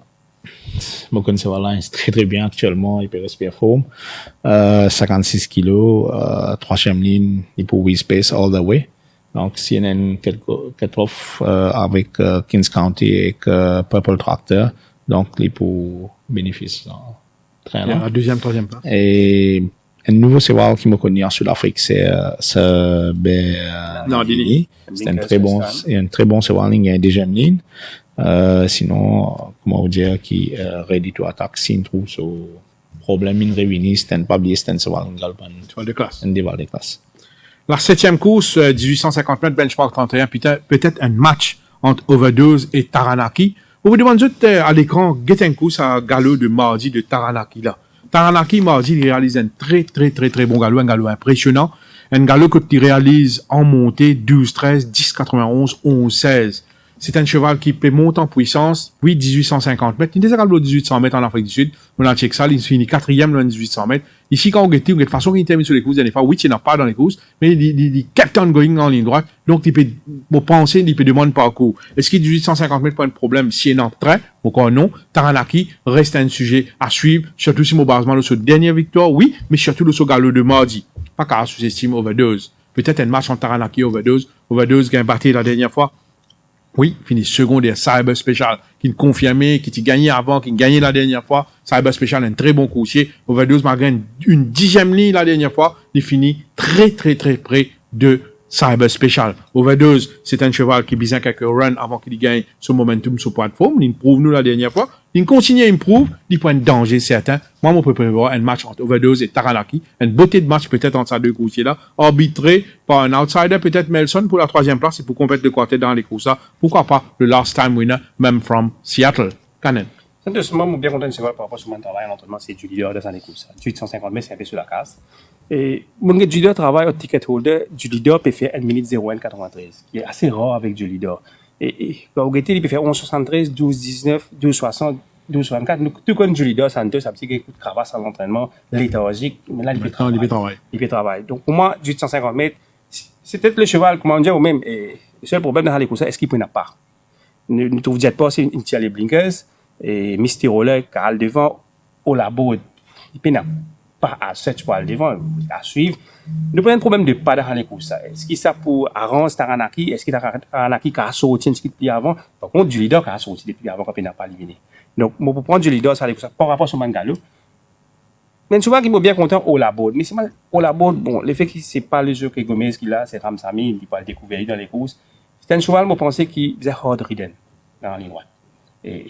je connais ce cheval-là, il est très très bien actuellement, il peut respirer forme. 56 kilos, troisième ligne, il peut wheel space all the way. Donc, s'il y a une quelques offres avec Kings County et Purple Tractor, donc il peut bénéficier très La deuxième, troisième place. Et un nouveau cheval qui me connaît en Sud-Afrique, c'est Nardini. C'est un très bon cheval, il y a une deuxième ligne. Sinon, comment vous dire, qui ready to attack, s'il trouve ce problème, il revient, c'est un pas bien, c'est un cheval, cheval de classe. Un cheval de classe. La septième course, 1850 mètres, benchmark 31, peut-être un match entre Overdose et Taranaki. Vous vous demandez à l'écran, get un course à galop de mardi de Taranaki là. Taranaki, mardi, il réalise un très bon galop, un galop impressionnant. Un galop que tu réalises en montée 12-13, 10-91, 11-16. C'est un cheval qui peut monter en puissance, oui, 1850 mètres. Il est déjà galop 1800 mètres en Afrique du Sud. On a checké ça, il finit quatrième dans 1800 mètres. Ici, quand on guette, de façon qu'il termine sur les courses, des fois, oui, il n'a pas dans les courses, mais il kept on going en ligne droite. Donc, il peut, pour penser, il peut demander parcours. Est-ce qu'il 1850 mètres pas un problème? Si il est en train, pourquoi non? Taranaki reste un sujet à suivre, surtout si mon basement sur dernière victoire, oui, mais surtout le sur galop de mardi. Pas qu'à sous-estimer Overdose. Peut-être un match entre Taranaki et Overdose. Overdose qui a battu la dernière fois. Oui, fini secondaire, Cyber Special, qui est confirmé, qui a gagné avant, qui a gagné la dernière fois. Cyber Special, un très bon coursier. Overdose, malgré une dixième ligne la dernière fois, il finit très près de Cyber Special. Overdose, c'est un cheval qui besoin quelques runs avant qu'il gagne son momentum sur point de forme. Il prouve nous la dernière fois. Il continue à improve, il prend un danger certain. Moi, je préfère voir un match entre Overdose et Taranaki. Une beauté de match peut-être entre ces deux coursiers-là. Arbitré par un outsider, peut-être Melson pour la troisième place et pour compléter le quartet dans les courses-là. Pourquoi pas le last time winner, même from Seattle. Canon. C'est justement, je suis bien content de savoir par rapport à mon travail en entraînement, c'est du leader dans les courses. 850 mètres, c'est un peu sur la casse. Et mon du leader travaille au ticket holder, du leader peut faire 1 minute 01,93, qui est assez rare avec du leader. Et quand vous il peut faire 11,73, 12,19, 12,60, 12,64. Tout comme du leader, Santos, ça veut dire qu'il coup de cravache à l'entraînement, léthargique, mais là, il peut travailler. Il peut travailler. Donc, pour moi, 850 mètres, c'est peut-être le cheval, comment dire, ou même, et le seul problème dans les courses, est-ce qu'il peut n'a pas? Nous trouvons pas, c'est une tire les blinkers, et Misty Roller, qui a le devant, au labo, il peut n'a pas à 7 pour aller devant, à suivre. Nous prenons un problème de pas dans les courses. Est-ce qu'il ça pour arranger Taranaki? Est-ce que Taranaki a sorti un petit depuis avant? Par contre, du leader qui a sorti depuis avant quand il n'a pas éliminé. Donc, moi, pour prendre du leader, ça, par rapport à ce Mangalo. Mais souvent, il m'a bien content au labo. Mais c'est mal, au labo, bon, le fait que c'est pas le jeu que Gomez qu'il a, c'est Ramsami, il ne peut pas le découvrir dans les courses. C'est un cheval, moi, pensais qu'il faisait hard ridden dans la ligne droite. Et,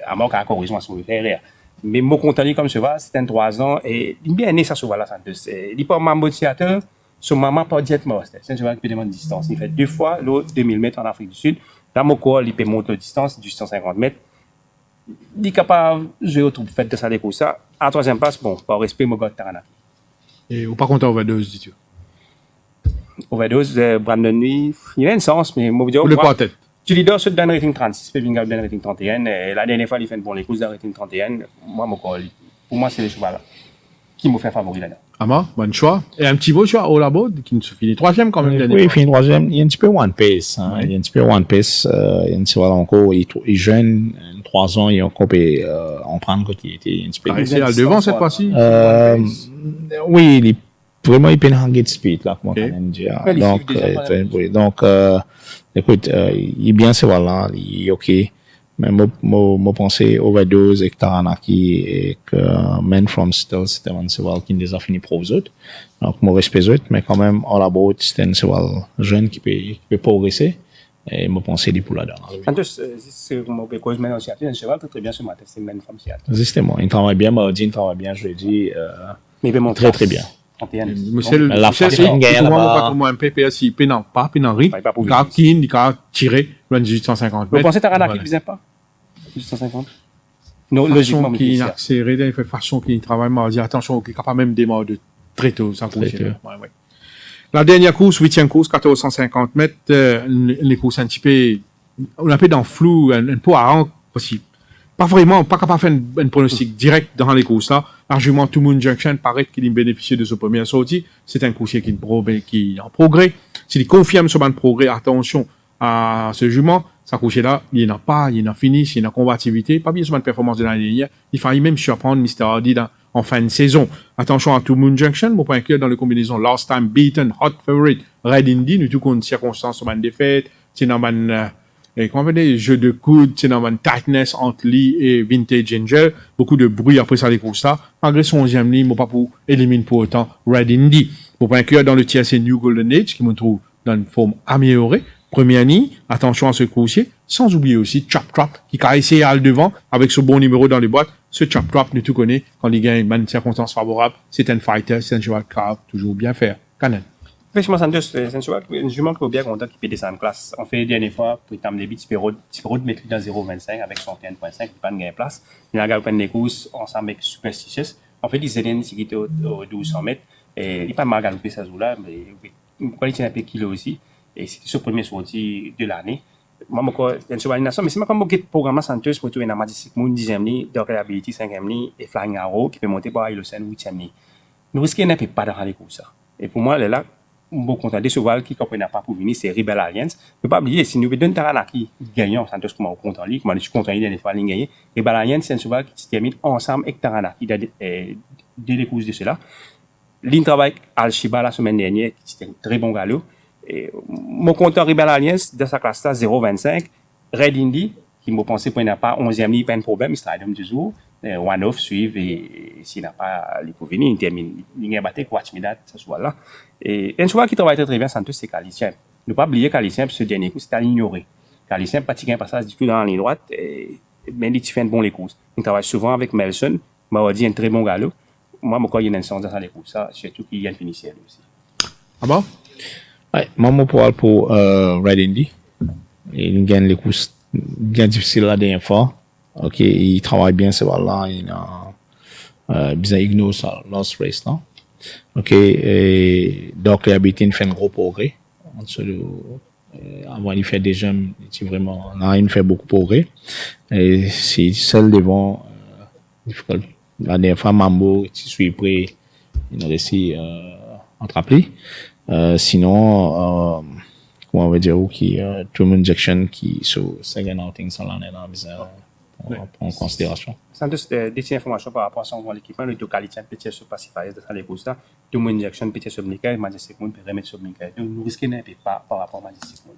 à moi, qu'à corriger, moi, c'est rire. Mais moi, content comme cheval, c'est un 3 ans, et il est bien né, ça, cheval-là, Santos. Il n'est pas mambo de Seattle, son maman, pas Jet Most. C'est un cheval qui peut demander distance. Il fait 2 fois l'autre 2000 mètres en Afrique du Sud. Dans mon corps, il peut monter la distance, du 150 mètres. Il est capable de jouer autour fait de ça des courses. À la troisième place, bon, par respect, mon gars, Taranaki. Et ou pas content Overdose, dis-tu? Overdose, Brandon Nuit, il a un sens, mais moi, je le quartet. Tu leader sur le rating 36, Pevinga le rating 31, et la dernière fois, il fait bon les courses de rating 31. Moi, mon corps, pour moi, c'est les chevaux là qui m'ont fait favori là-dedans. Ama, bon choix. Et un petit beau choix au labo, qui finit troisième quand même. Oui, il finit troisième. Il y a un petit peu one pace. Hein. Il y a un petit peu one pace. Il y a un petit peu encore. Il est jeune, 3 ans, il est encore en prendre quand il était un petit peu. Ah, c'est à devant cette fois-ci? Oui, il est vraiment, il peut hang speed, là, comment on dire. Donc, écoute, il est bien, ce voilà, il est OK. Mais moi, pensais Overdose et Taranaki et que Man from Still, c'était un cheval qui déjà fini pour eux autres. Donc, moi, respect eux, mais quand même, all about, c'était un cheval jeune qui peut progresser. Et moi, pensais des poules là-dedans. C'est mon cause maintenant aussi. Un cheval très bien ce matin, c'est Man from Seattle. Justement, il travaille bien mardi, il travaille bien jeudi. Mais il peut monter. Très, très bien. 31. La façon de gagner là-bas. Comment un PPS, pas pénari, Pas pour il a tiré 1850 Vous mètres. pensez que Taranaki ne faisait pas 1850? Non, logiquement, Façon qui accéléré, il fait façon qui travaille mal, dit attention, qui est capable même des morts de très tôt, ça couche. Très tôt. Ouais. La dernière course, 8e course, 1450 mètres, les courses un petit peu, on a peu dans le flou, un peu à rang, possible. Pas vraiment, pas capable de faire un pronostic direct dans les courses là. Largement, tout le monde Junction paraît qu'il bénéficie de sa première sortie. C'est un coursier qui est en progrès. S'il confirme ce progrès, attention à ce jument, sa coursier là, il n'a pas, il n'a finish, il n'a combativité, pas bien sur une performance de l'année dernière. Il faillit même surprendre Mr. Hardy en fin de saison. Attention à tout Moon Junction, mon point clair dans les combinaisons Last Time Beaten, Hot Favorite, Red Indy, nous tout compte circonstances sur une défaite, c'est dans et comment on fait des jeux de coude, c'est dans une tightness entre Lee et Vintage Angel, beaucoup de bruit après ça les courses là. Malgré son 11e ligne, mon pas pour éliminer pour autant Red Indy. Mon point clair dans le TSC New Golden Age, qui me trouve dans une forme améliorée. Première ligne, attention à ce coursier, sans oublier aussi Chop Trap, qui a essayé à le devant, avec ce bon numéro dans les boîtes. Ce Chop Trap, nous tout connaît, quand il gagne une circonstance favorable, c'est un fighter, c'est un cheval capable, toujours bien faire. Canon. Effectivement, Santos, c'est un cheval, un jument qui est bien content qu'il peut descendre en classe. On fait la dernière fois, pour terme de débit, tu peux mettre dans 0,25 avec 61,5, il pas de gain de place. Il a gagné des courses ensemble avec Superstitious. En fait, il s'est dit qu'il était au 1200 mètres, et il pas mal galoper ça jour-là, mais il qualité un peu kilo aussi. Et c'est ce premier sortie de l'année. Moi, je suis mais c'est comme beaucoup de programmes Santos pour trouver un Majestic Moon 10e ligne, Dark Ability 5e ligne et Flying Arrow qui peut monter par Ilocen 8e ligne. Nous risquons un peu pas dans les courses. Et pour moi, là, on peut content de ce cheval qui comprend pas pour venir, c'est Rebel Alliance. Ne pas oublier, si nous vedons Taranaki gagnant, Santos comme on compte en ligne, comme je suis content de fois ligne gagner, Rebel Alliance, c'est un cheval qui se termine ensemble avec Taranaki dès les courses de cela. Ligne travail Al-Shiba la semaine dernière, c'était un très bon galop. Et mon compteur Rebel Alliance dans sa classe là 0,25 Red Indy qui m'a pensé qu'il n'a pas 11e ligne pas de problème il sera du jour one off suivre et s'il n'a pas les pour venir il termine il a battu Watch Me That ce soir là et un choix qui travaille très bien Santos c'est Calicien ne pas oublier Calicien ce dernier coup c'est à l'ignorer Calicien pas tiquer passage du tout dans la ligne droite mais il fait un bon les courses il travaille souvent avec Melson m'a dit un très bon galop moi je crois qu'il y a une chance dans les courses ça surtout qu'il y a une finicière aussi Ah bon? Ouais, moi, pour Red Indy. Il gagne les courses bien difficiles la dernière fois. Ok, il travaille bien, c'est voilà, il a bien ignoré ça, last race, non? Ok, et donc, il a fait un gros progrès. Avant, il fait des jeunes, il vraiment, là, il fait beaucoup de progrès. Et c'est celle devant, difficile. La dernière fois, Mambo, qui suit près, il a réussi, attraper. Sinon, comment on va dire, qui, True Injection qui, sur second outing, ça l'en est dans bizarre, en considération. Santos, des informations par rapport à son équipement, le qualité de petit sur Pacifier de les courses là, True Injection, petit sur Nika, Majestic Moon, peut remettre sur Nika. Donc, nous risquons un peu pas par rapport à Majestic Moon.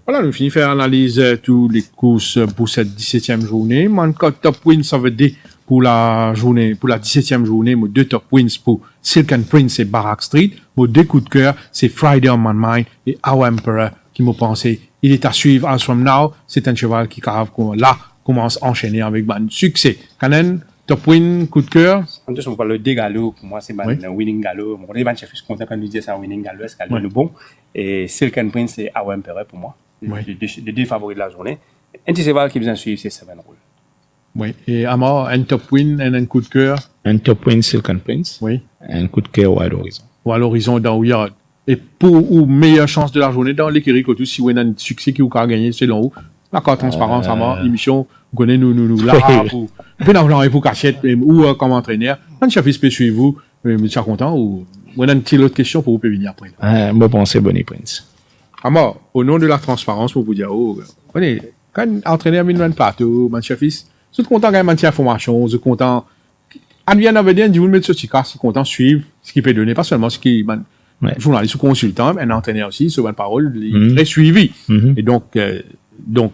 Voilà, nous finissons faire analyse tous les courses pour cette 17e journée. Mon top win, ça veut dire pour la journée, pour la 17e journée, mes deux top wins pour Silk and Prince et Barrack Street. Mes deux coups de cœur, c'est Friday on My Mind et Our Emperor qui m'ont pensé. Il est à suivre as from now. C'est un cheval qui là commence à enchaîner avec un succès. Canen, top win, coup de cœur. Santos, on parle de galop. Pour moi, c'est un winning galop. On est un chef content quand nous dit c'est un winning galop. Est-ce qu'elle est le bon? Et Silk and Prince et Our Emperor pour moi. Les deux favoris de la journée. Un petit cheval qui besoin de suivre, c'est Seven Rule. Oui. Et Amar, un top win et un coup de cœur. Un top win Silk and Prince. Oui. Un coup de cœur Wild Horizon. Wild Horizon dans Yard. Et pour ou meilleure chance de la journée dans l'écurie, que tout si vous avez un succès qui vous a gagné, selon vous. D'accord, transparence, Amar, l'émission, vous connaissez nous, là, pour, pour cachette, ou comme entraîneur. Un chef peut suivre vous, vous êtes content, ou, vous avez une petite autre question pour vous peut venir après. Moi, pensez Bonnie Prince. Amar, au nom de la transparence, pour vous dire, quand entraîneur vient dans le plateau, mon chef, vous êtes content quand même de information, vous êtes content. Advient Avedien dit vous mettre sur Tika, c'est content suivre ce qu'il peut donner, pas seulement ce qui journaliste ou consultant, mais un entraîneur aussi, sur une parole, il est très suivi. Et donc,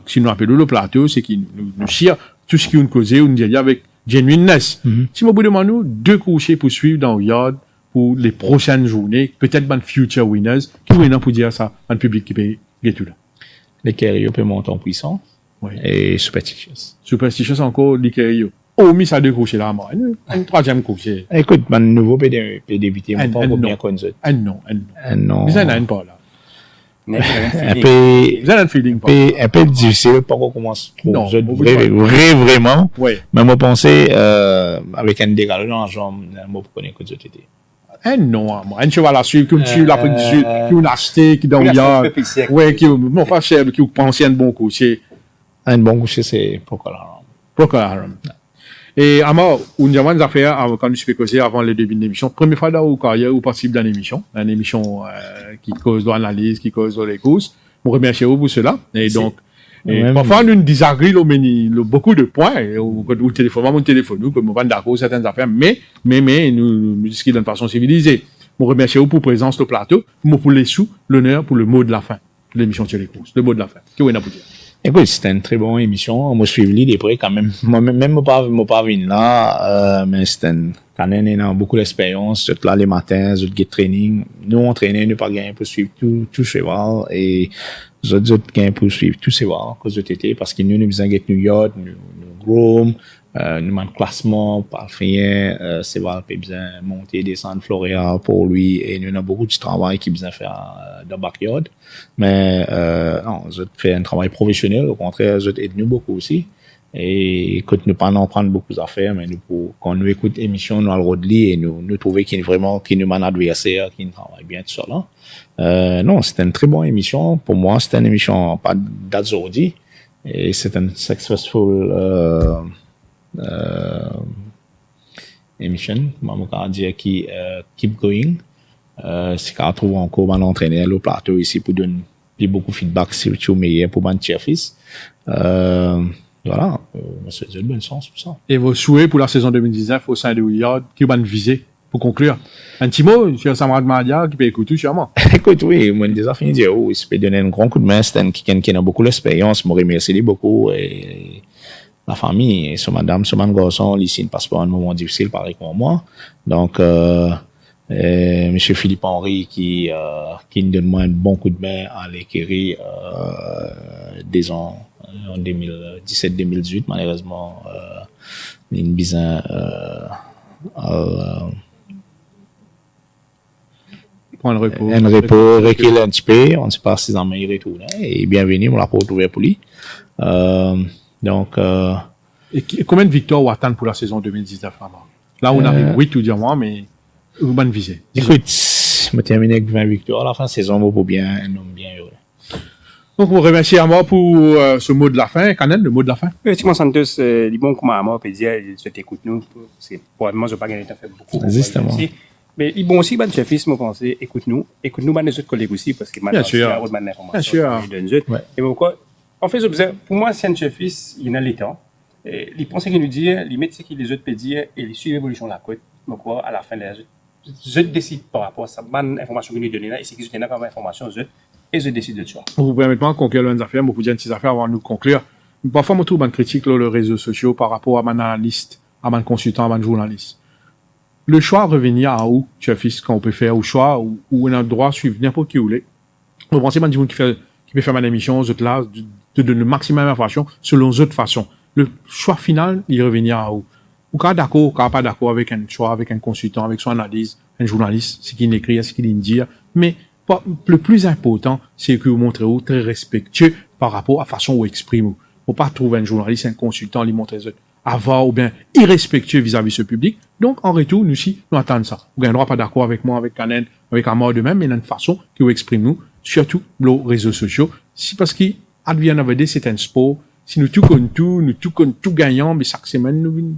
si nous appelons le plateau, c'est qu'il nous chire tout ce qui nous causé, ou nous dit avec genuineness. Si vous demandez nous deux couchers pour suivre dans le yard pour les prochaines journées, peut-être dans future winners, qui est pour dire ça, un public qui peut get tout là. Les Kerio peut monter en puissance. Oui. Et Superstitious. Superstitious encore, l'Ikerio. Omis à deux couchers là, moi. Un troisième coucher. Écoute, mon nouveau peut débuter, Un mon pas non. bien connu. Non. Non. Vous en avez pas là. Un Vous avez un feeling pas. un peu difficile, pas qu'on commence trop. Non, Vraiment. Oui. Mais moi, pensais, avec un décalage dans la jambe, moi, pour connaître que j'étais. Un non, moi. Un cheval à suivre, qui me suit l'Afrique du Sud, qui me acheté, qui dans le yard. Ouais, qui, non, pas cher, qui pense un bon coucher. Un bon coucher, c'est pourquoi là? Procol Harum. Et alors, on a des affaires quand nous sommes causé avant le début de l'émission. Première fois dans la carrière, où participe dans l'émission, une émission qui cause de l'analyse, qui cause de les causes. Je remercie vous pour cela. Et donc, parfois nous désagrégons beaucoup de points au téléphone, mon téléphone, nous, comme on va d'accord certaines affaires, mais nous discutons de façon civilisée. Je remercie vous pour présence au plateau, pour les sous, l'honneur pour le mot de la fin de l'émission sur les courses, le mot de la fin. Qu'est-ce que vous avez à dire? Écoute, c'était une très bonne émission. Moi, je suis venu des près quand même. Moi-même, pas venu là, mais c'était quand même, on a beaucoup d'expérience. Tout là, les matins, tout get training. Nous, on traînait, nous pas gagné pour suivre tout cheval. Et nous autres gagné pour suivre tout cheval, à cause de TT, parce que nous besoin de New York, nous groom, nous avons classement, par rien, cheval peut besoin monter, descendre Florida pour lui. Et nous avons beaucoup de travail qui besoin faire dans le backyard. Mais, non, nous avons fait un travail professionnel. Au contraire, nous avons aidé nous beaucoup aussi. Et écoute, nous pas en prendre beaucoup d'affaires, mais quand nous écoutons l'émission, nous allons le et nous trouvons qu'il est vraiment, qu'il nous un adversaire, qui travaille bien, tout ça là. Non, c'était une très bonne émission. Pour moi, c'était une émission pas d'aujourd'hui. Et c'est une successful, émission, maman a dit qui keep going. C'est qu'on trouve encore un entraîneur au plateau ici pour donner beaucoup de feedback sur le meilleur pour mon chef-fils. Voilà, c'est une bonne chance pour ça. Et vos souhaits pour la saison 2019 au sein de Willard, qui va nous viser pour conclure? Un petit mot sur Samad Madia qui peut écouter sûrement. Écoute, oui, moi, déjà fini de dire, il se peut donner un grand coup de main. C'est un qui a beaucoup d'expérience. Moi, remercie beaucoup et la famille, et ce madame, ce garçon, ici, ne passe pas un moment difficile, pareil comme moi. Donc, monsieur Philippe Henry qui nous donne moi un bon coup de main à l'écurie, des ans, en 2017-2018, malheureusement, une bizarre, Prendre repos. Un repos, reculer un petit peu, on ne sait pas si en meilleur retour, et bienvenue, on l'a pas retrouvé pour lui. Donc, et combien de victoires vous attendez pour la saison 2019 vraiment? Là, on arrive 8 tout diamant, mais vous bonne visée. Écoute, je me termine avec 20 victoires à la fin de saison, moi, pour bien, un homme bien heureux. Donc, vous remerciez à moi pour ce mot de la fin. Canel, le mot de la fin? Effectivement, Santos, les bons comme à moi, peut dire, je t'écoute nous, c'est probablement, je n'ai pas gagné, fait beaucoup. Justement. Mais ils bon aussi, chef fils, moi, penser, écoute-nous, les autres collègues aussi, parce que maintenant, c'est la haute information. Bien sûr. Et pourquoi? En fait, pour moi, c'est un chef fils, il y en a les temps. Les pensées qu'il nous dit, les métiers que les autres peuvent dire, et les suivre l'évolution de la côte. Donc, à la fin, je décide par rapport à ça, bonne information qu'il nous donne là, et c'est qu'ils ont comme information, et je décide de ça. Vous permettez de conclure les affaires, vous pouvez dire une petite affaire avant de nous conclure. Parfois, je trouve une critique sur les réseaux sociaux par rapport à mon analyste, à mon consultant, à mon journaliste. Le choix revenir à où, chef fils, quand on peut faire, au choix, où on a le droit de suivre n'importe qui vous voulez. Vous pensez, man, qui peut faire mon émission, vous êtes là, de donner le maximum d'informations selon votre façon. Le choix final, il revenir à où? Ou quand d'accord, ou quand pas d'accord avec un choix, avec un consultant, avec son analyse, un journaliste, ce qu'il écrit, ce qu'il dit, mais le plus important, c'est que vous montrez vous très respectueux par rapport à la façon où vous exprimez. Faut pas trouver un journaliste, un consultant, lui montrer les autres avare ou bien irrespectueux vis-à-vis de ce public. Donc, en retour, nous aussi, nous attendons ça. Vous n'avez pas d'accord avec moi, avec Canen, avec Amor de même, mais il y a une façon que vous exprimez nous, surtout les réseaux sociaux. C'est parce qu'il advient nowadays, c'est un sport. Si nous tout tout gagnant, mais chaque semaine, nous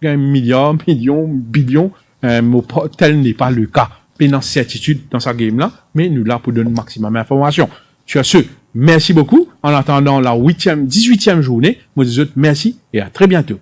gagnons milliards, millions, billions, tel n'est pas le cas. Pénance certitude dans sa game-là, mais nous là pour donner le maximum d'informations. Sur ce, merci beaucoup. En attendant la 18e journée, moi je vous dis merci et à très bientôt.